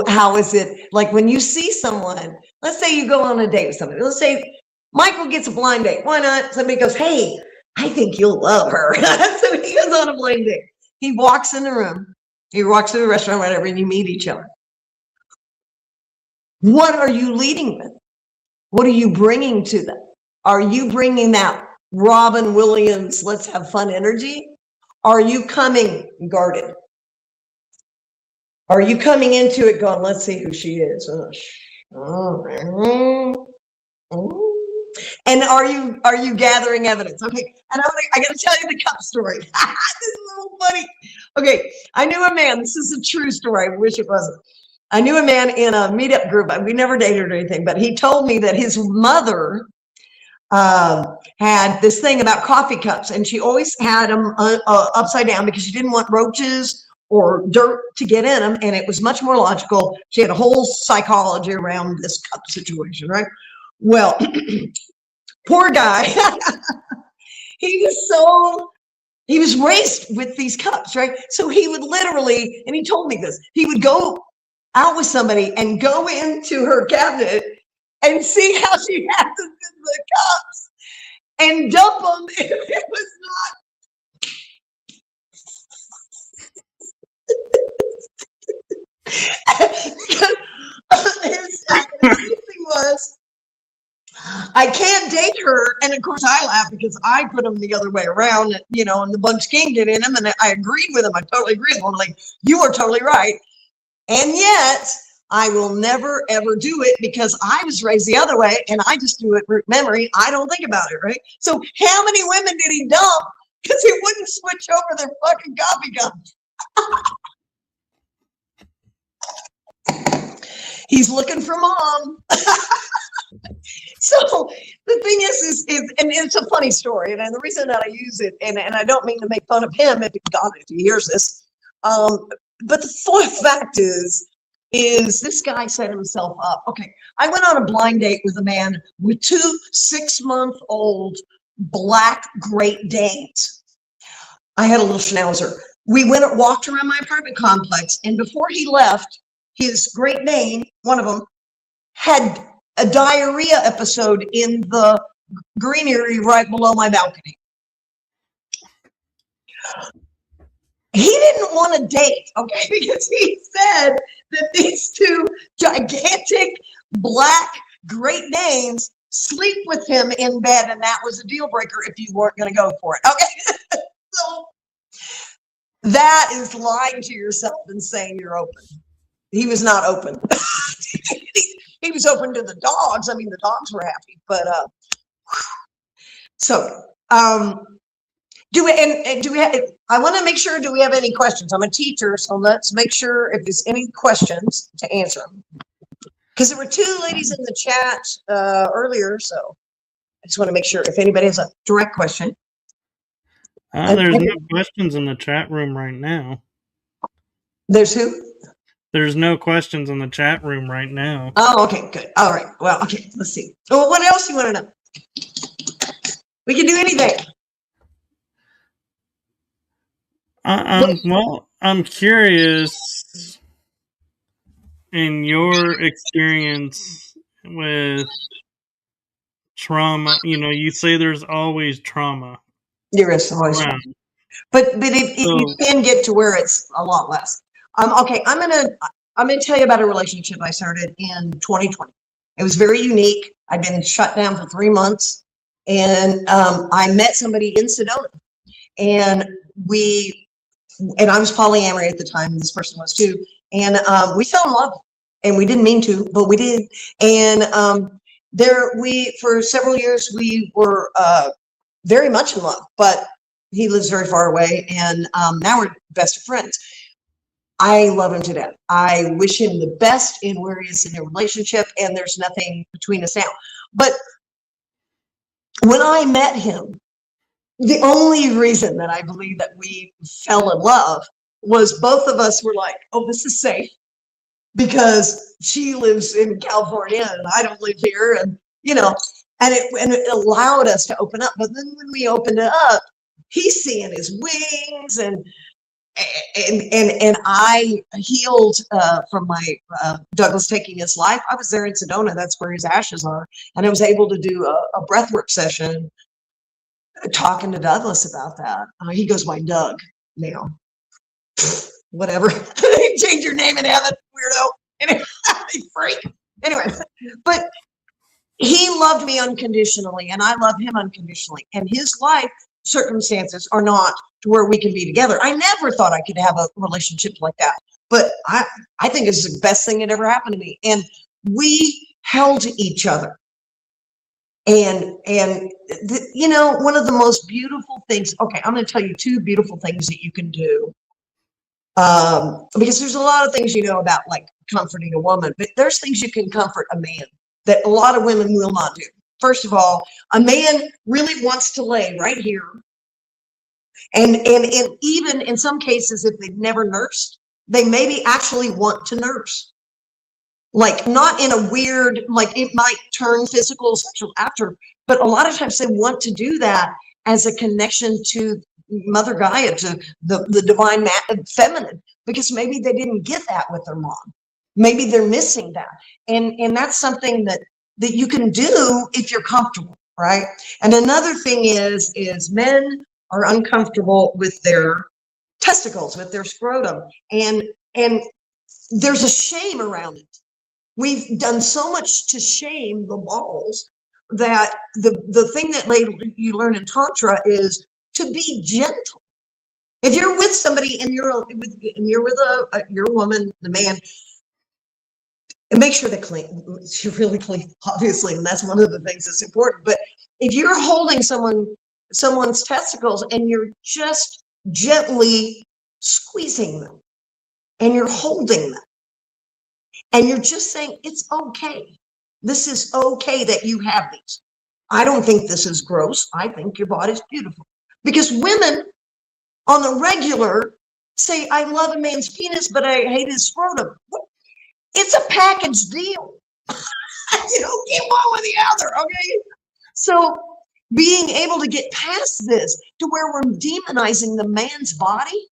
How is it like when you see someone? Let's say you go on a date with somebody. Let's say Michael gets a blind date. Why not? Somebody goes, hey, I think you'll love her. So he goes on a blind date. He walks in the room. He walks to the restaurant, whatever, and you meet each other. What are you leading with? What are you bringing to them? Are you bringing that Robin Williams, let's have fun energy? Are you coming guarded? Are you coming into it going, let's see who she is? And are you gathering evidence? Okay, and I got to tell you the cup story. This is a little funny. Okay, I knew a man. This is a true story. I wish it wasn't. I knew a man in a meetup group. We never dated or anything, but he told me that his mother had this thing about coffee cups, and she always had them upside down because she didn't want roaches or dirt to get in them, and it was much more logical. She had a whole psychology around this cup situation, right? Well, poor guy. He was raised with these cups, right? So he would literally, and he told me this, he would go out with somebody and go into her cabinet and see how she had the cups and dump them if it was not. His thing was, I can't date her. And of course I laugh because I put them the other way around, you know, and the bugs can get in them. And I agreed with him. I totally agree with him. I'm like, you are totally right. And yet I will never, ever do it because I was raised the other way and I just do it root memory. I don't think about it, right? So how many women did he dump because he wouldn't switch over their fucking coffee cups? He's looking for mom. So the thing is, and it's a funny story. And the reason that I use it, and I don't mean to make fun of him, if he hears this, but the fact is this guy set himself up. Okay, I went on a blind date with a man with 2 6-month-old black Great Danes. I had a little schnauzer. We walked around my apartment complex, and before he left, his Great Dane, one of them, had a diarrhea episode in the greenery right below my balcony. He didn't want to date, okay, because he said that these 2 gigantic black Great Danes sleep with him in bed, and that was a deal breaker if you weren't going to go for it. Okay, so that is lying to yourself and saying you're open. He was not open. He was open to the dogs. I mean, the dogs were happy, but so do we have, I want to make sure, do we have any questions? I'm a teacher, so let's make sure if there's any questions to answer them. Because there were 2 ladies in the chat earlier, so I just want to make sure if anybody has a direct question. There's no questions in the chat room right now. There's who? There's no questions in the chat room right now. Oh, okay, good. All right. Well, okay, let's see. Well, what else do you want to know? We can do anything. I'm curious in your experience with trauma. You know, you say there's always trauma. There is always trauma. But you can get to where it's a lot less. Okay, I'm gonna tell you about a relationship I started in 2020. It was very unique. I'd been shut down for 3 months, and I met somebody in Sedona, and I was polyamory at the time, and this person was too. And we fell in love, and we didn't mean to, but we did. And for several years we were very much in love, but he lives very far away, and now we're best of friends. I love him to death. I wish him the best in where he is in a relationship, and there's nothing between us now. But When I met him, the only reason that I believe that we fell in love was both of us were like, oh, this is safe because she lives in California and I don't live here. And, and it allowed us to open up. But then when we opened it up, he's seeing his wings and I healed from my Douglas taking his life. I was there in Sedona. That's where his ashes are. And I was able to do a breathwork session talking to Douglas about that. He goes by Doug now. Whatever. Change your name in heaven, weirdo. Anyway, freak. Anyway, but he loved me unconditionally and I love him unconditionally. And his life circumstances are not to where we can be together. I never thought I could have a relationship like that. But I think it's the best thing that ever happened to me. And we held each other. And one of the most beautiful things, okay, I'm going to tell you 2 beautiful things that you can do. Because there's a lot of things about like comforting a woman, but there's things you can comfort a man that a lot of women will not do. First of all, a man really wants to lay right here. And even in some cases, if they've never nursed, they maybe actually want to nurse. Like not in a weird, like it might turn physical, sexual after, but a lot of times they want to do that as a connection to Mother Gaia, to the divine feminine, because maybe they didn't get that with their mom. Maybe they're missing that. And that's something that you can do if you're comfortable, right? And another thing is men are uncomfortable with their testicles, with their scrotum. And there's a shame around it. We've done so much to shame the balls that the thing that you learn in Tantra is to be gentle. If you're with somebody and you're with your woman, the man, and make sure they're clean. You're really clean, obviously, and that's one of the things that's important. But if you're holding someone's testicles and you're just gently squeezing them and you're holding them and you're just saying, it's okay. This is okay that you have these. I don't think this is gross. I think your body's beautiful. Because women on the regular say, I love a man's penis, but I hate his scrotum. It's a package deal. You don't get one with the other, okay? So being able to get past this to where we're demonizing the man's body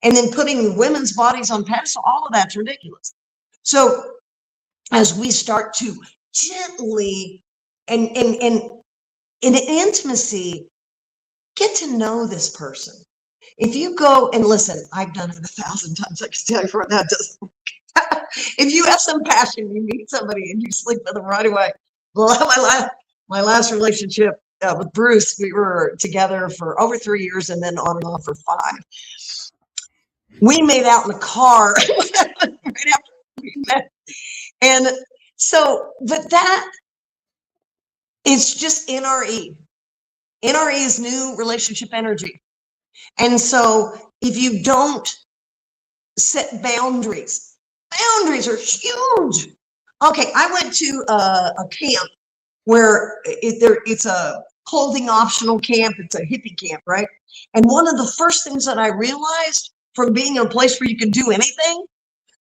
and then putting women's bodies on pedestal, all of that's ridiculous. So as we start to gently and in intimacy, get to know this person. If you go and listen, I've done it 1,000 times. I can tell you for that doesn't work. If you have some passion, you meet somebody and you sleep with them right away. Well, my last relationship with Bruce, we were together for over 3 years and then on and off for 5. We made out in the car right after we met. And so, but that is just NRE. NRE is new relationship energy. And so if you don't set boundaries, boundaries are huge. Okay, I went to a camp where it's a clothing optional camp. It's a hippie camp, right? And one of the first things that I realized from being in a place where you can do anything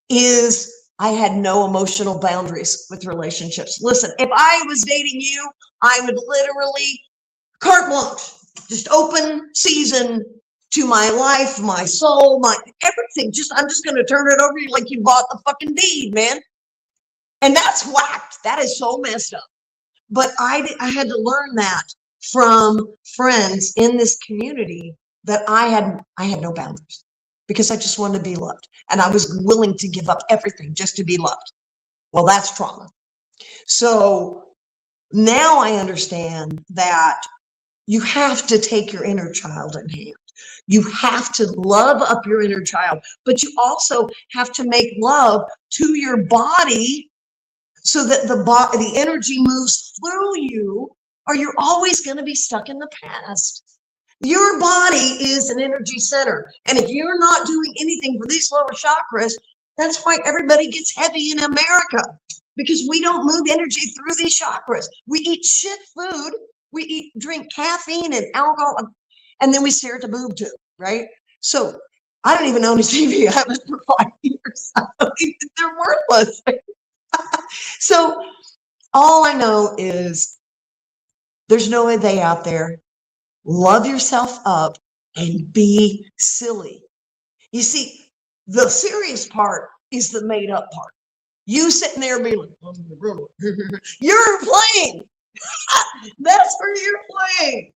is I had no emotional boundaries with relationships. Listen, if I was dating you, I would literally carte blanche, just open season to my life, my soul, my everything. I'm just going to turn it over to you like you bought the fucking deed, man. And that's whacked. That is so messed up. But I had to learn that from friends in this community that I had no boundaries because I just wanted to be loved. And I was willing to give up everything just to be loved. Well, that's trauma. So now I understand that you have to take your inner child in hand. You have to love up your inner child, but you also have to make love to your body so that the energy moves through you, or you're always going to be stuck in the past. Your body is an energy center. And if you're not doing anything for these lower chakras, that's why everybody gets heavy in America, because we don't move energy through these chakras. We eat shit food. drink caffeine and alcohol, and then we stare at the boob tube, right? So I don't even own a TV. I haven't for 5 years. They're worthless. So all I know is there's no way they out there. Love yourself up and be silly. You see, the serious part is the made up part. You sitting there being like, you're playing. That's where you're playing.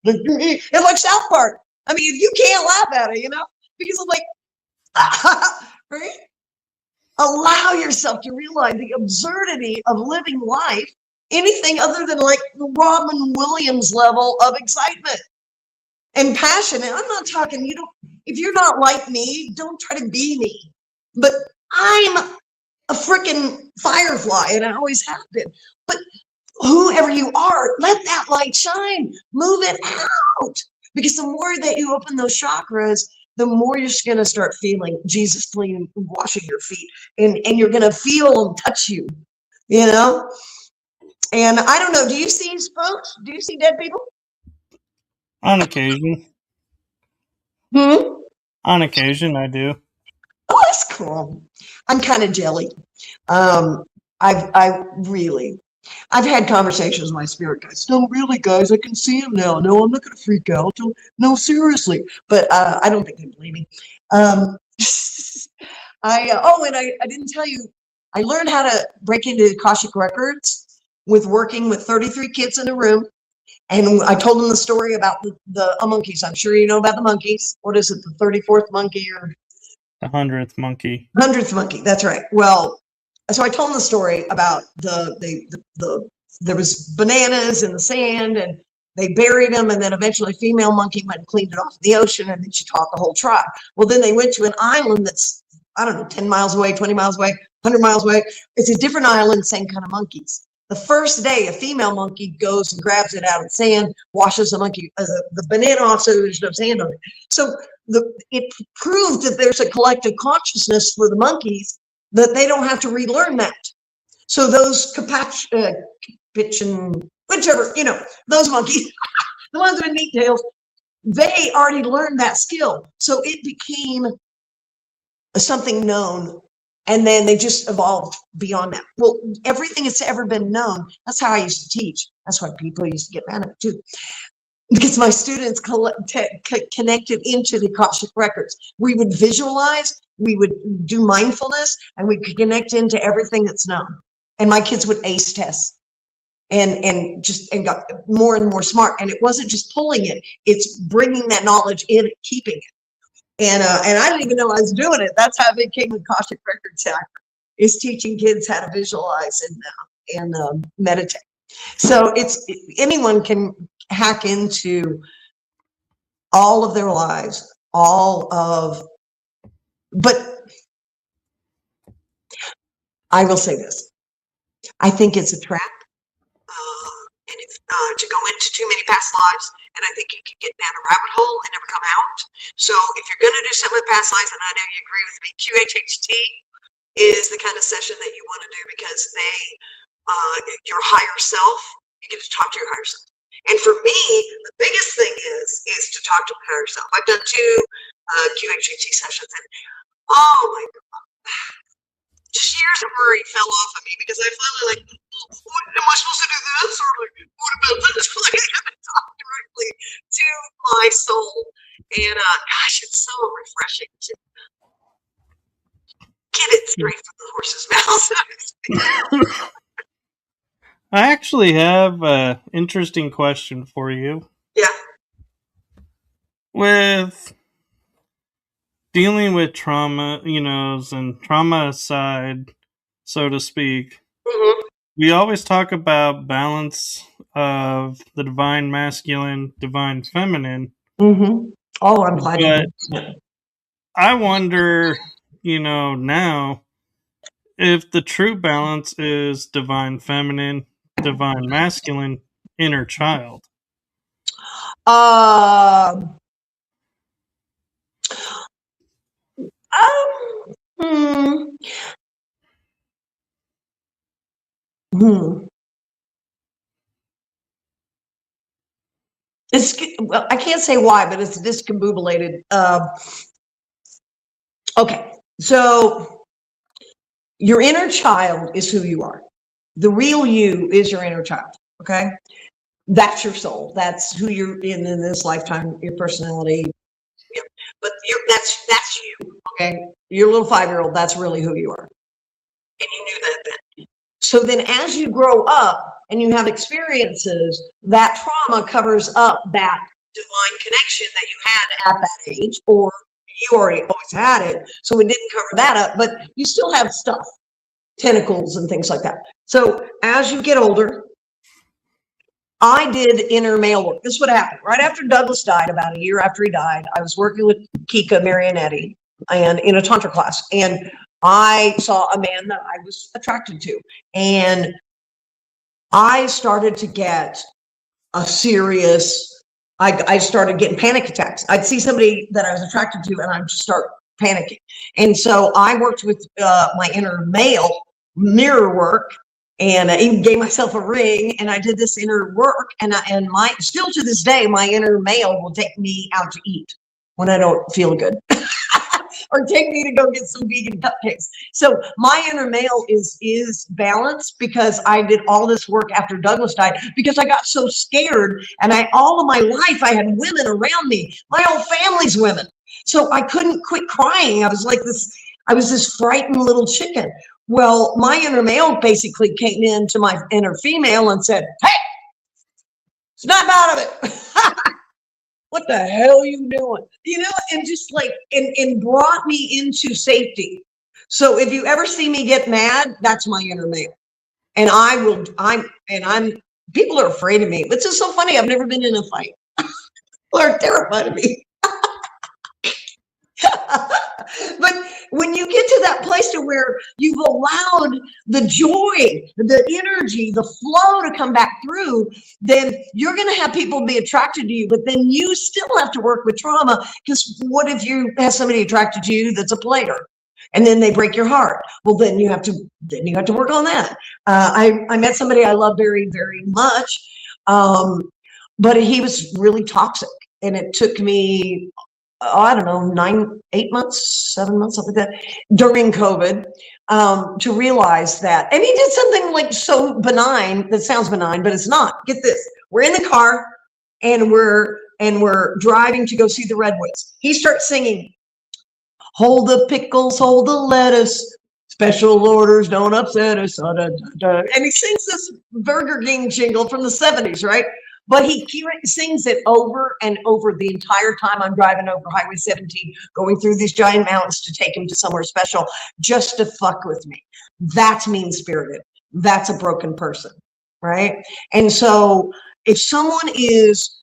It's like South Park. I mean, you can't laugh at it, because it's like, right? Allow yourself to realize the absurdity of living life, anything other than like the Robin Williams level of excitement and passion. And I'm not talking, if you're not like me, don't try to be me. But I'm a freaking firefly, and I always have been. But whoever you are, let that light shine. Move it out. Because the more that you open those chakras, the more you're going to start feeling Jesus clean and washing your feet. And you're going to feel them touch you, And I don't know, do you see folks? Do you see dead people? On occasion. On occasion, I do. Oh, that's cool. I'm kind of jelly. I've had conversations with my spirit guides. No, really, guys, I can see him now. No, I'm not going to freak out. No, seriously. But I don't think they believe me. And I didn't tell you, I learned how to break into Akashic Records with working with 33 kids in a room. And I told them the story about the monkeys. I'm sure you know about the monkeys. What is it, the 34th monkey or? The 100th monkey. 100th monkey, that's right. Well, so I told them the story about there was bananas in the sand, and they buried them, and then eventually a female monkey went and cleaned it off in the ocean, and then she taught the whole tribe. Well, then they went to an island that's, I don't know, 10 miles away, 20 miles away, 100 miles away. It's a different island, same kind of monkeys. The first day, a female monkey goes and grabs it out of the sand, washes the banana off so there's no sand on it. So it proved that there's a collective consciousness for the monkeys that they don't have to relearn that. So those whichever, those monkeys, the ones with neat tails, they already learned that skill. So it became something known, and then they just evolved beyond that. Well, everything that's ever been known, that's how I used to teach. That's why people used to get mad at me too. Because my students connected into the Akashic Records. We would visualize, we would do mindfulness, and we could connect into everything that's known. And my kids would ace tests and got more and more smart. And it wasn't just pulling it, it's bringing that knowledge in and keeping it. And I didn't even know I was doing it. That's how I became a Akashic Records hacker, is teaching kids how to visualize and meditate. So anyone can hack into all of their lives, but I will say this. I think it's a trap. And if to go into too many past lives, and I think you can get down a rabbit hole and never come out. So if you're going to do something with past lives, and I know you agree with me, QHHT is the kind of session that you want to do, because your higher self, you get to talk to your higher self. And for me, the biggest thing is to talk to my higher self. I've done 2 QHHT sessions, and oh my God, just years of worry fell off of me, because I finally what am I supposed to do this? Or what about this? Like, I got to talk directly to my soul. And gosh, it's so refreshing to get it straight from the horse's mouth. I actually have an interesting question for you. Yeah. With dealing with trauma, and trauma aside, so to speak, we always talk about balance of the divine masculine, divine feminine. Oh, I'm glad. But I wonder, now, if the true balance is divine feminine, divine masculine, inner child. Well, I can't say why, but it's discombobulated. Okay, so your inner child is who you are. The real you is your inner child. Okay, that's your soul. That's who you're in this lifetime. Your personality. Yeah. But that's you. Okay, your little 5-year-old. That's really who you are, and you knew that then. So then, as you grow up and you have experiences, that trauma covers up that divine connection that you had at that age, or you already always had it, so it didn't cover that up, but you still have stuff, tentacles and things like that. So as you get older, I did inner male work. This would happen right after Douglas died. About a year after he died, I was working with Kika Marionetti and in a tantra class, and I saw a man that I was attracted to, and I started to get a serious. I started getting panic attacks. I'd see somebody that I was attracted to, and I'd just start panicking. And so I worked with my inner male mirror work, and I even gave myself a ring, and I did this inner work, and my still to this day, my inner male will take me out to eat when I don't feel good. Or take me to go get some vegan cupcakes. So my inner male is balanced because I did all this work after Douglas died, because I got so scared, and all of my life I had women around me. My whole family's women. So I couldn't quit crying. I was this frightened little chicken. Well, my inner male basically came into my inner female and said, "Hey, snap out of it." What the hell are you doing? And just like, and brought me into safety. So if you ever see me get mad, that's my inner male. And people are afraid of me. It's just so funny. I've never been in a fight. People are terrified of me. But when you get to that place to where you've allowed the joy, the energy, the flow to come back through, then you're going to have people be attracted to you. But then you still have to work with trauma, because what if you have somebody attracted to you that's a player, and then they break your heart? Well, then you have to work on that. I met somebody I love very, very much, but he was really toxic, and it took me, I don't know, 8 months, 7 months, something like that, during COVID, to realize that. And he did something like so benign that sounds benign, but it's not. Get this: we're in the car, and we're driving to go see the Redwoods. He starts singing, "Hold the pickles, hold the lettuce. Special orders don't upset us." And he sings this Burger King jingle from the 70s, right? But he sings it over and over the entire time I'm driving over Highway 17, going through these giant mountains to take him to somewhere special, just to fuck with me. That's mean-spirited. That's a broken person, right? And so if someone is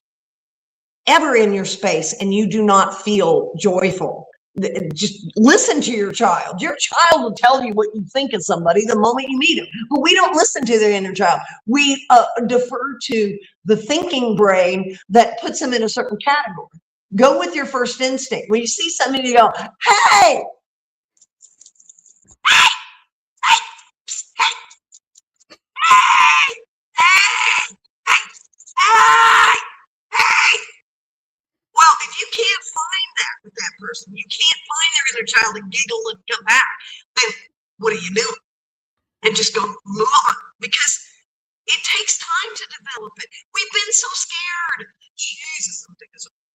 ever in your space and you do not feel joyful, just listen to your child. Your child will tell you what you think of somebody the moment you meet them. But we don't listen to their inner child. We defer to the thinking brain that puts them in a certain category. Go with your first instinct. When you see somebody, you go, "Hey, hey, hey, hey, hey, hey, hey, hey." Well, if you can't find that with that person, you can't find their inner child and giggle and come back, then what do? And just go move on, because it takes time to develop it. We've been so scared. Jesus,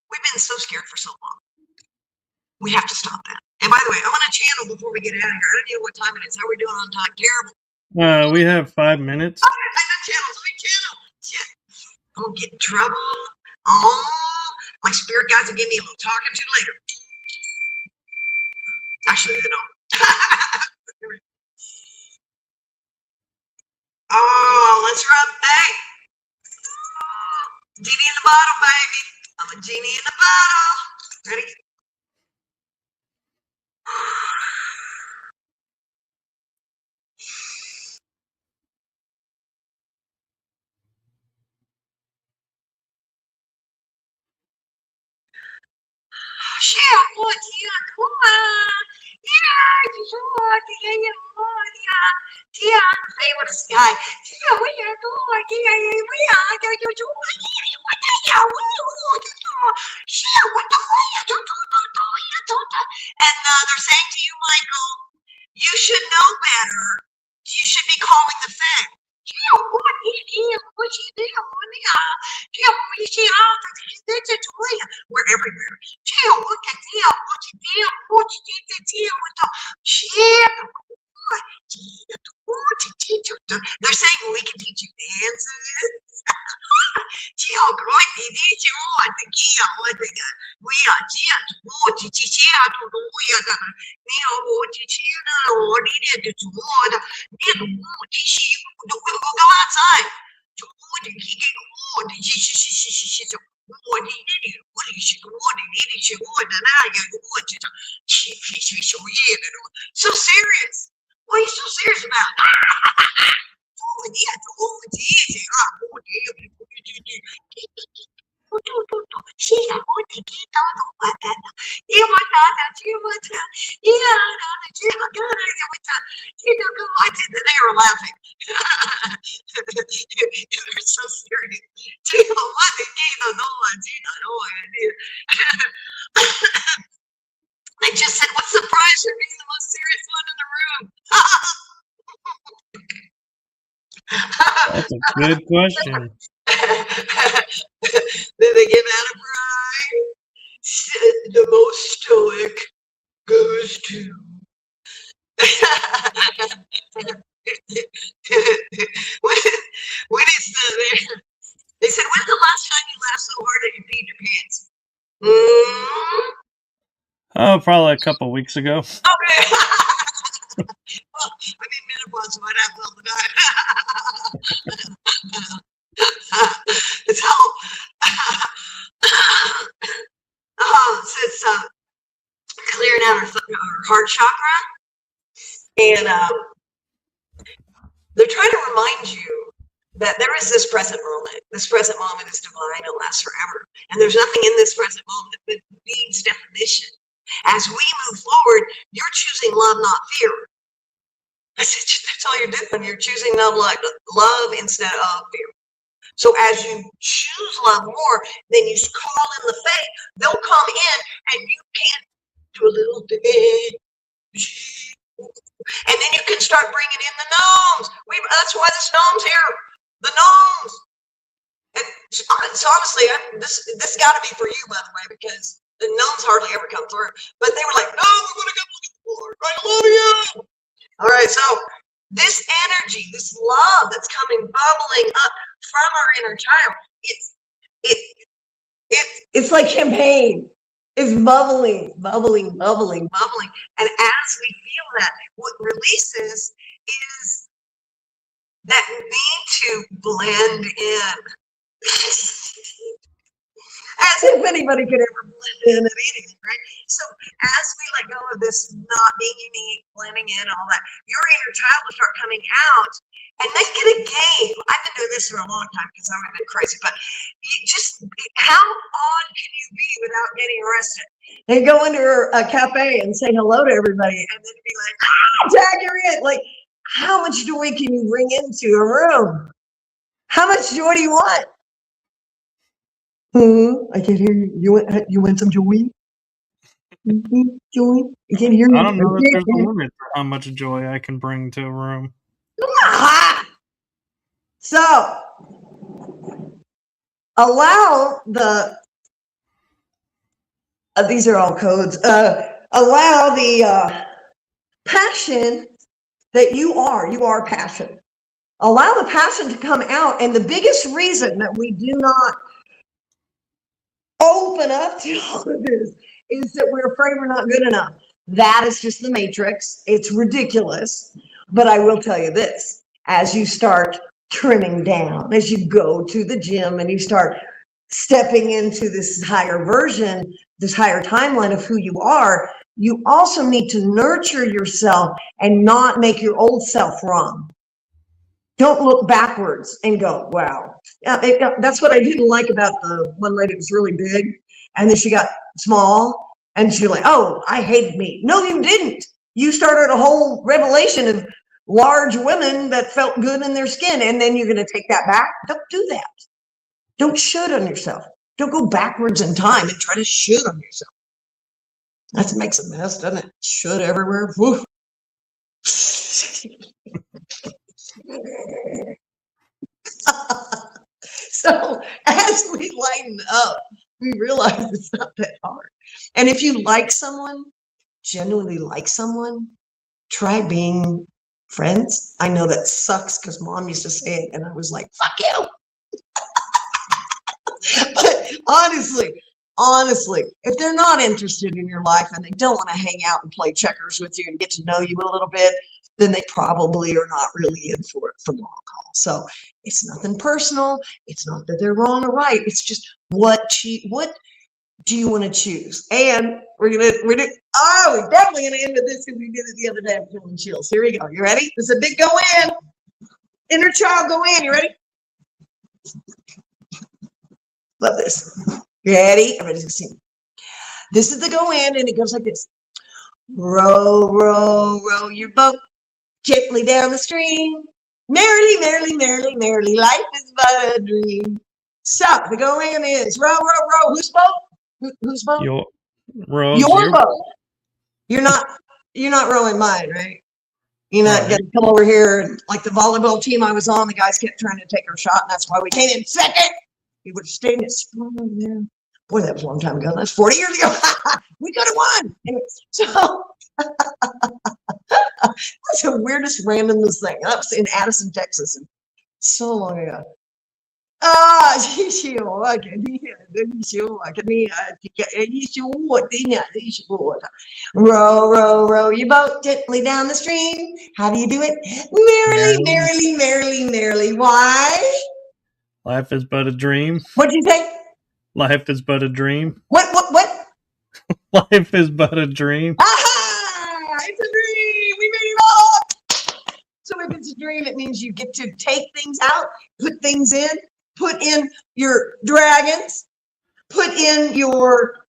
we've been so scared for so long. We have to stop that. And by the way, I want to channel before we get out of here. I don't know what time it is. How are we doing on time? Terrible. We have 5 minutes. Okay, I got channels. Let me channel. Don't get in trouble. Oh, my spirit guides will give me a little talking to later. Actually, they don't. Oh, let's rub. Hey, genie in the bottle, baby. I'm a genie in the bottle. Ready? they're saying to you, Michael, you should know better. You should be calling the Fed. We're everywhere. They're saying we can teach you dances. We'll go outside. So serious. What are you so serious about? They were laughing. They're so serious. They just said, "What's the prize for being the most serious one in the room?" That's a good question. Did they give out a prize? The most stoic goes to. When is they said, when's the last time you laughed so hard that you peed your pants? Oh, probably a couple weeks ago. Okay. Well, I mean, menopause might happen all the time. So, it's clearing out our heart chakra, and they're trying to remind you that there is this present moment. This present moment is divine and lasts forever, and there's nothing in this present moment that needs definition. As we move forward, you're choosing love, not fear. That's all you're doing. You're choosing love instead of fear. So as you choose love more, then you call in the faith. They'll come in, and you can do a little thing. And then you can start bringing in the gnomes. That's why the gnomes here. The gnomes. And so honestly, this got to be for you, by the way, because the gnomes hardly ever come through. But they were like, no, we're going to come look at the Lord. I love you. All right, so this energy, this love that's coming bubbling up from our inner child, it's like champagne. It's bubbling. And as we feel that, what releases is that need to blend in. As if anybody could ever blend in at anything, right? So as we let go of this not being unique, blending in, all that, your inner child will start coming out and make it a game. I've been doing this for a long time because I've been crazy, but how on can you be without getting arrested? And go into a cafe and say hello to everybody and then be like, tag, you're in. Like, how much joy can you bring into a room? How much joy do you want? I can't hear you. You want some joy? Joy? I can't hear you. I don't know if there's a limit to how much joy I can bring to a room. So, allow these are all codes. Allow the passion that you are passion. Allow the passion to come out. And the biggest reason that we do not open up to all of this is that we're afraid we're not good enough. That is just the matrix. It's ridiculous. But I will tell you this, as you start trimming down, as you go to the gym and you start stepping into this higher version, this higher timeline of who you are, you also need to nurture yourself and not make your old self wrong. Don't look backwards and go, wow. That's what I didn't like about the one lady that was really big, and then she got small, and she's like, oh, I hated me. No, you didn't. You started a whole revelation of large women that felt good in their skin, and then you're going to take that back? Don't do that. Don't should on yourself. Don't go backwards in time and try to should on yourself. That makes a mess, doesn't it? Should everywhere. Woo. So as we lighten up, we realize it's not that hard. And if you like someone, genuinely like someone, try being friends. I know that sucks because Mom used to say it and I was like, fuck you. But honestly, if they're not interested in your life and they don't want to hang out and play checkers with you and get to know you a little bit, then they probably are not really in for it for long haul. So it's nothing personal. It's not that they're wrong or right. It's just what do you want to choose? And we're definitely gonna end with this because we did it the other day. I'm feeling chills. Here we go. You ready? This is a big go in. Inner child go in. You ready? Love this. You ready? Everybody's gonna sing. This is the go in, and it goes like this. Row, row, row your boat gently down the stream. Merrily, merrily, merrily, merrily, life is but a dream. So the go in is row, row, row. Whose boat? Whose boat? Your boat. You're not rowing mine, right? You're not gonna come over here and like the volleyball team I was on, the guys kept trying to take our shot, and that's why we came in second. We would have stayed in it. Boy, that was a long time ago. That's 40 years ago. We could have won. Anyway, so that's the weirdest randomness thing. I was in Addison, Texas, and so long ago. Row, row, row your boat gently down the stream. How do you do it? Merrily, merrily, merrily, merrily. Why? Life is but a dream. What'd you say? Life is but a dream. What? Life is but a dream. Aha! It's a dream. We made it up. So if it's a dream, it means you get to take things out, put things in, put in your dragons, put in your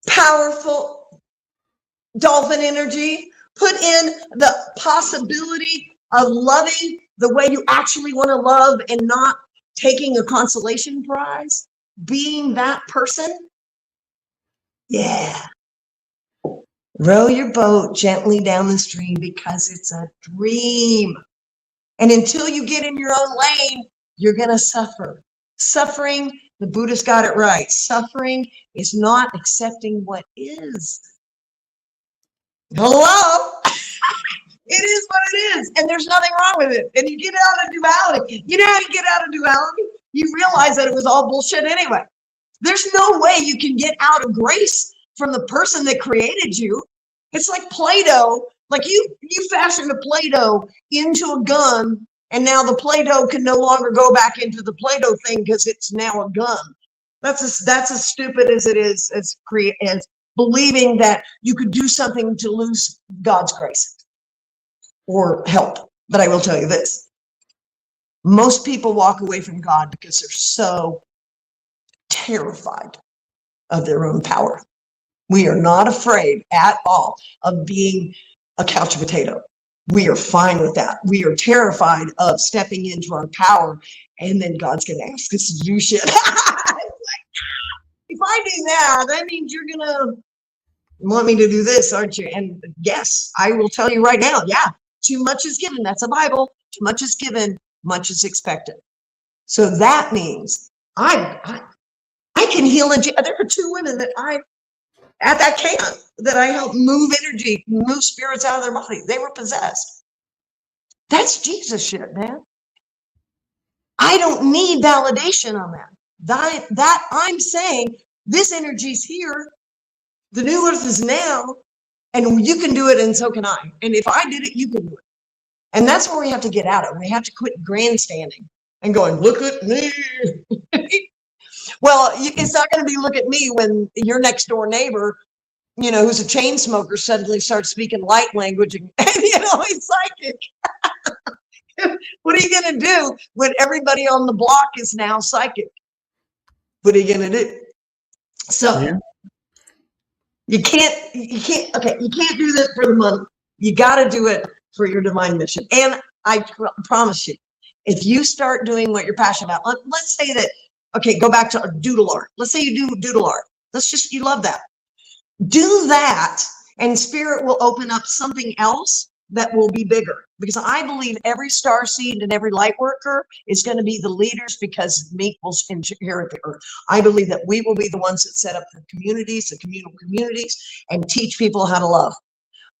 powerful dolphin energy, put in the possibility of loving the way you actually want to love and not taking a consolation prize, being that person. Yeah. Row your boat gently down the stream because it's a dream. And until you get in your own lane, you're going to suffer. Suffering, the Buddhist got it right. Suffering is not accepting what is. Hello? It is what it is. And there's nothing wrong with it. And you get out of duality. You know how you get out of duality? You realize that it was all bullshit anyway. There's no way you can get out of grace from the person that created you. It's like Play-Doh. Like you fashioned a Play-Doh into a gun, and now the Play-Doh can no longer go back into the Play-Doh thing because it's now a gun. That's as stupid as it is as believing that you could do something to lose God's grace or help. But I will tell you this. Most people walk away from God because they're so terrified of their own power. We are not afraid at all of being a couch potato. We are fine with that. We are terrified of stepping into our power, and then God's going to ask us to do shit. It's like, if I do that, that means you're going to want me to do this, aren't you? And yes, I will tell you right now, yeah, too much is given. That's a Bible. Too much is given, much is expected. So that means I can heal. There are two women that at that camp that I helped move energy, move spirits out of their body. They were possessed. That's Jesus shit, man. I don't need validation on that. That I'm saying this energy's here. The new earth is now, and you can do it, and so can I. And if I did it, you can do it. And that's where we have to get out of. We have to quit grandstanding and going, look at me. Well, it's not going to be look at me when your next door neighbor, who's a chain smoker, suddenly starts speaking light language and he's psychic. What are you going to do when everybody on the block is now psychic? What are you going to do? So yeah. You can't do that for the money. You got to do it for your divine mission. And I promise you, if you start doing what you're passionate about, let's say that Okay, go back to doodle art. Let's say you do doodle art. You love that. Do that, and spirit will open up something else that will be bigger. Because I believe every star seed and every light worker is going to be the leaders, because meek will inherit the earth. I believe that we will be the ones that set up the communities, the communal communities, and teach people how to love.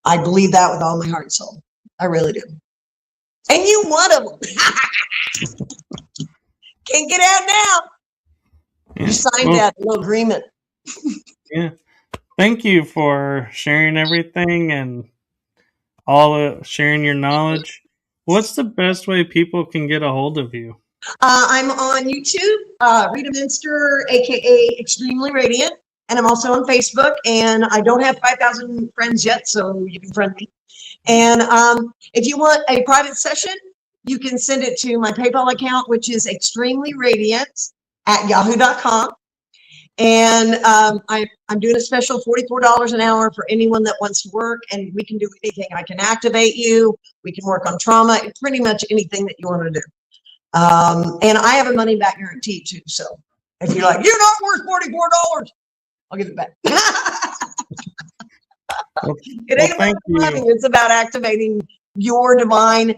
I believe that with all my heart and soul. I really do. And you one of them. Can't get out now. Yeah. You signed that little agreement. Yeah. Thank you for sharing everything and all sharing your knowledge. What's the best way people can get a hold of you? I'm on YouTube, Rita Minster, aka Extremely Radiant, and I'm also on Facebook. And I don't have 5,000 friends yet, so you can friend me. And if you want a private session, you can send it to my PayPal account, which is extremelyradiant@yahoo.com. And I'm doing a special $44 an hour for anyone that wants to work, and we can do anything. I can activate you. We can work on trauma, pretty much anything that you want to do. And I have a money back guarantee too. So if you're like, you're not worth $44, I'll give it back. It ain't about money. It's about activating your divine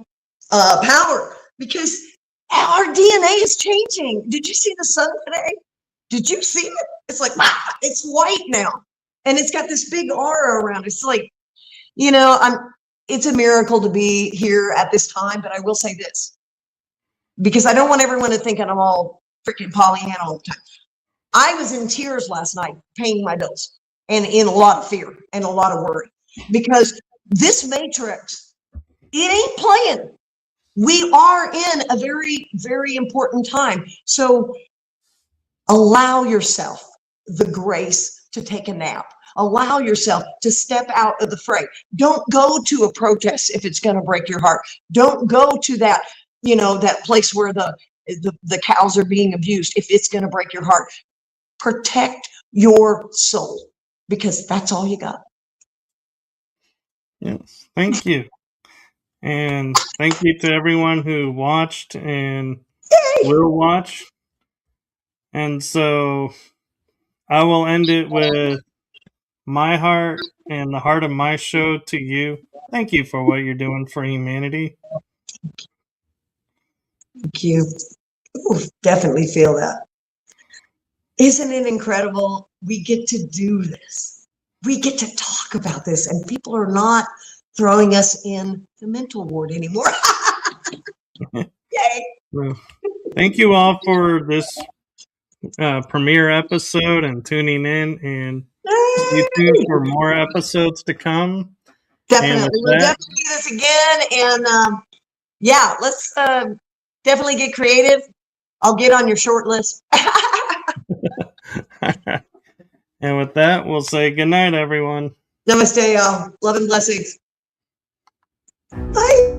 power, because our DNA is changing. Did you see the sun today? Did you see it? It's like, it's white now. And it's got this big aura around it. It's like, it's a miracle to be here at this time. But I will say this, because I don't want everyone to think I'm all freaking Pollyanna all the time. I was in tears last night paying my bills, and in a lot of fear and a lot of worry, because this matrix, it ain't playing. We are in a very, very important time. So allow yourself the grace to take a nap. Allow yourself to step out of the fray. Don't go to a protest if it's going to break your heart. Don't go to that, that place where the cows are being abused if it's going to break your heart. Protect your soul, because that's all you got. Yes, thank you. And thank you to everyone who watched and will watch. And so I will end it with my heart and the heart of my show to you. Thank you for what you're doing for humanity. Thank you. Ooh, definitely feel that. Isn't it incredible? We get to do this. We get to talk about this, and people are not throwing us in the mental ward anymore. Yay. Well, thank you all for this premiere episode and tuning in, and stay tuned for more episodes to come. Definitely. We'll definitely do this again. And let's definitely get creative. I'll get on your short list. And with that, we'll say good night, everyone. Namaste, y'all. Love and blessings. Bye.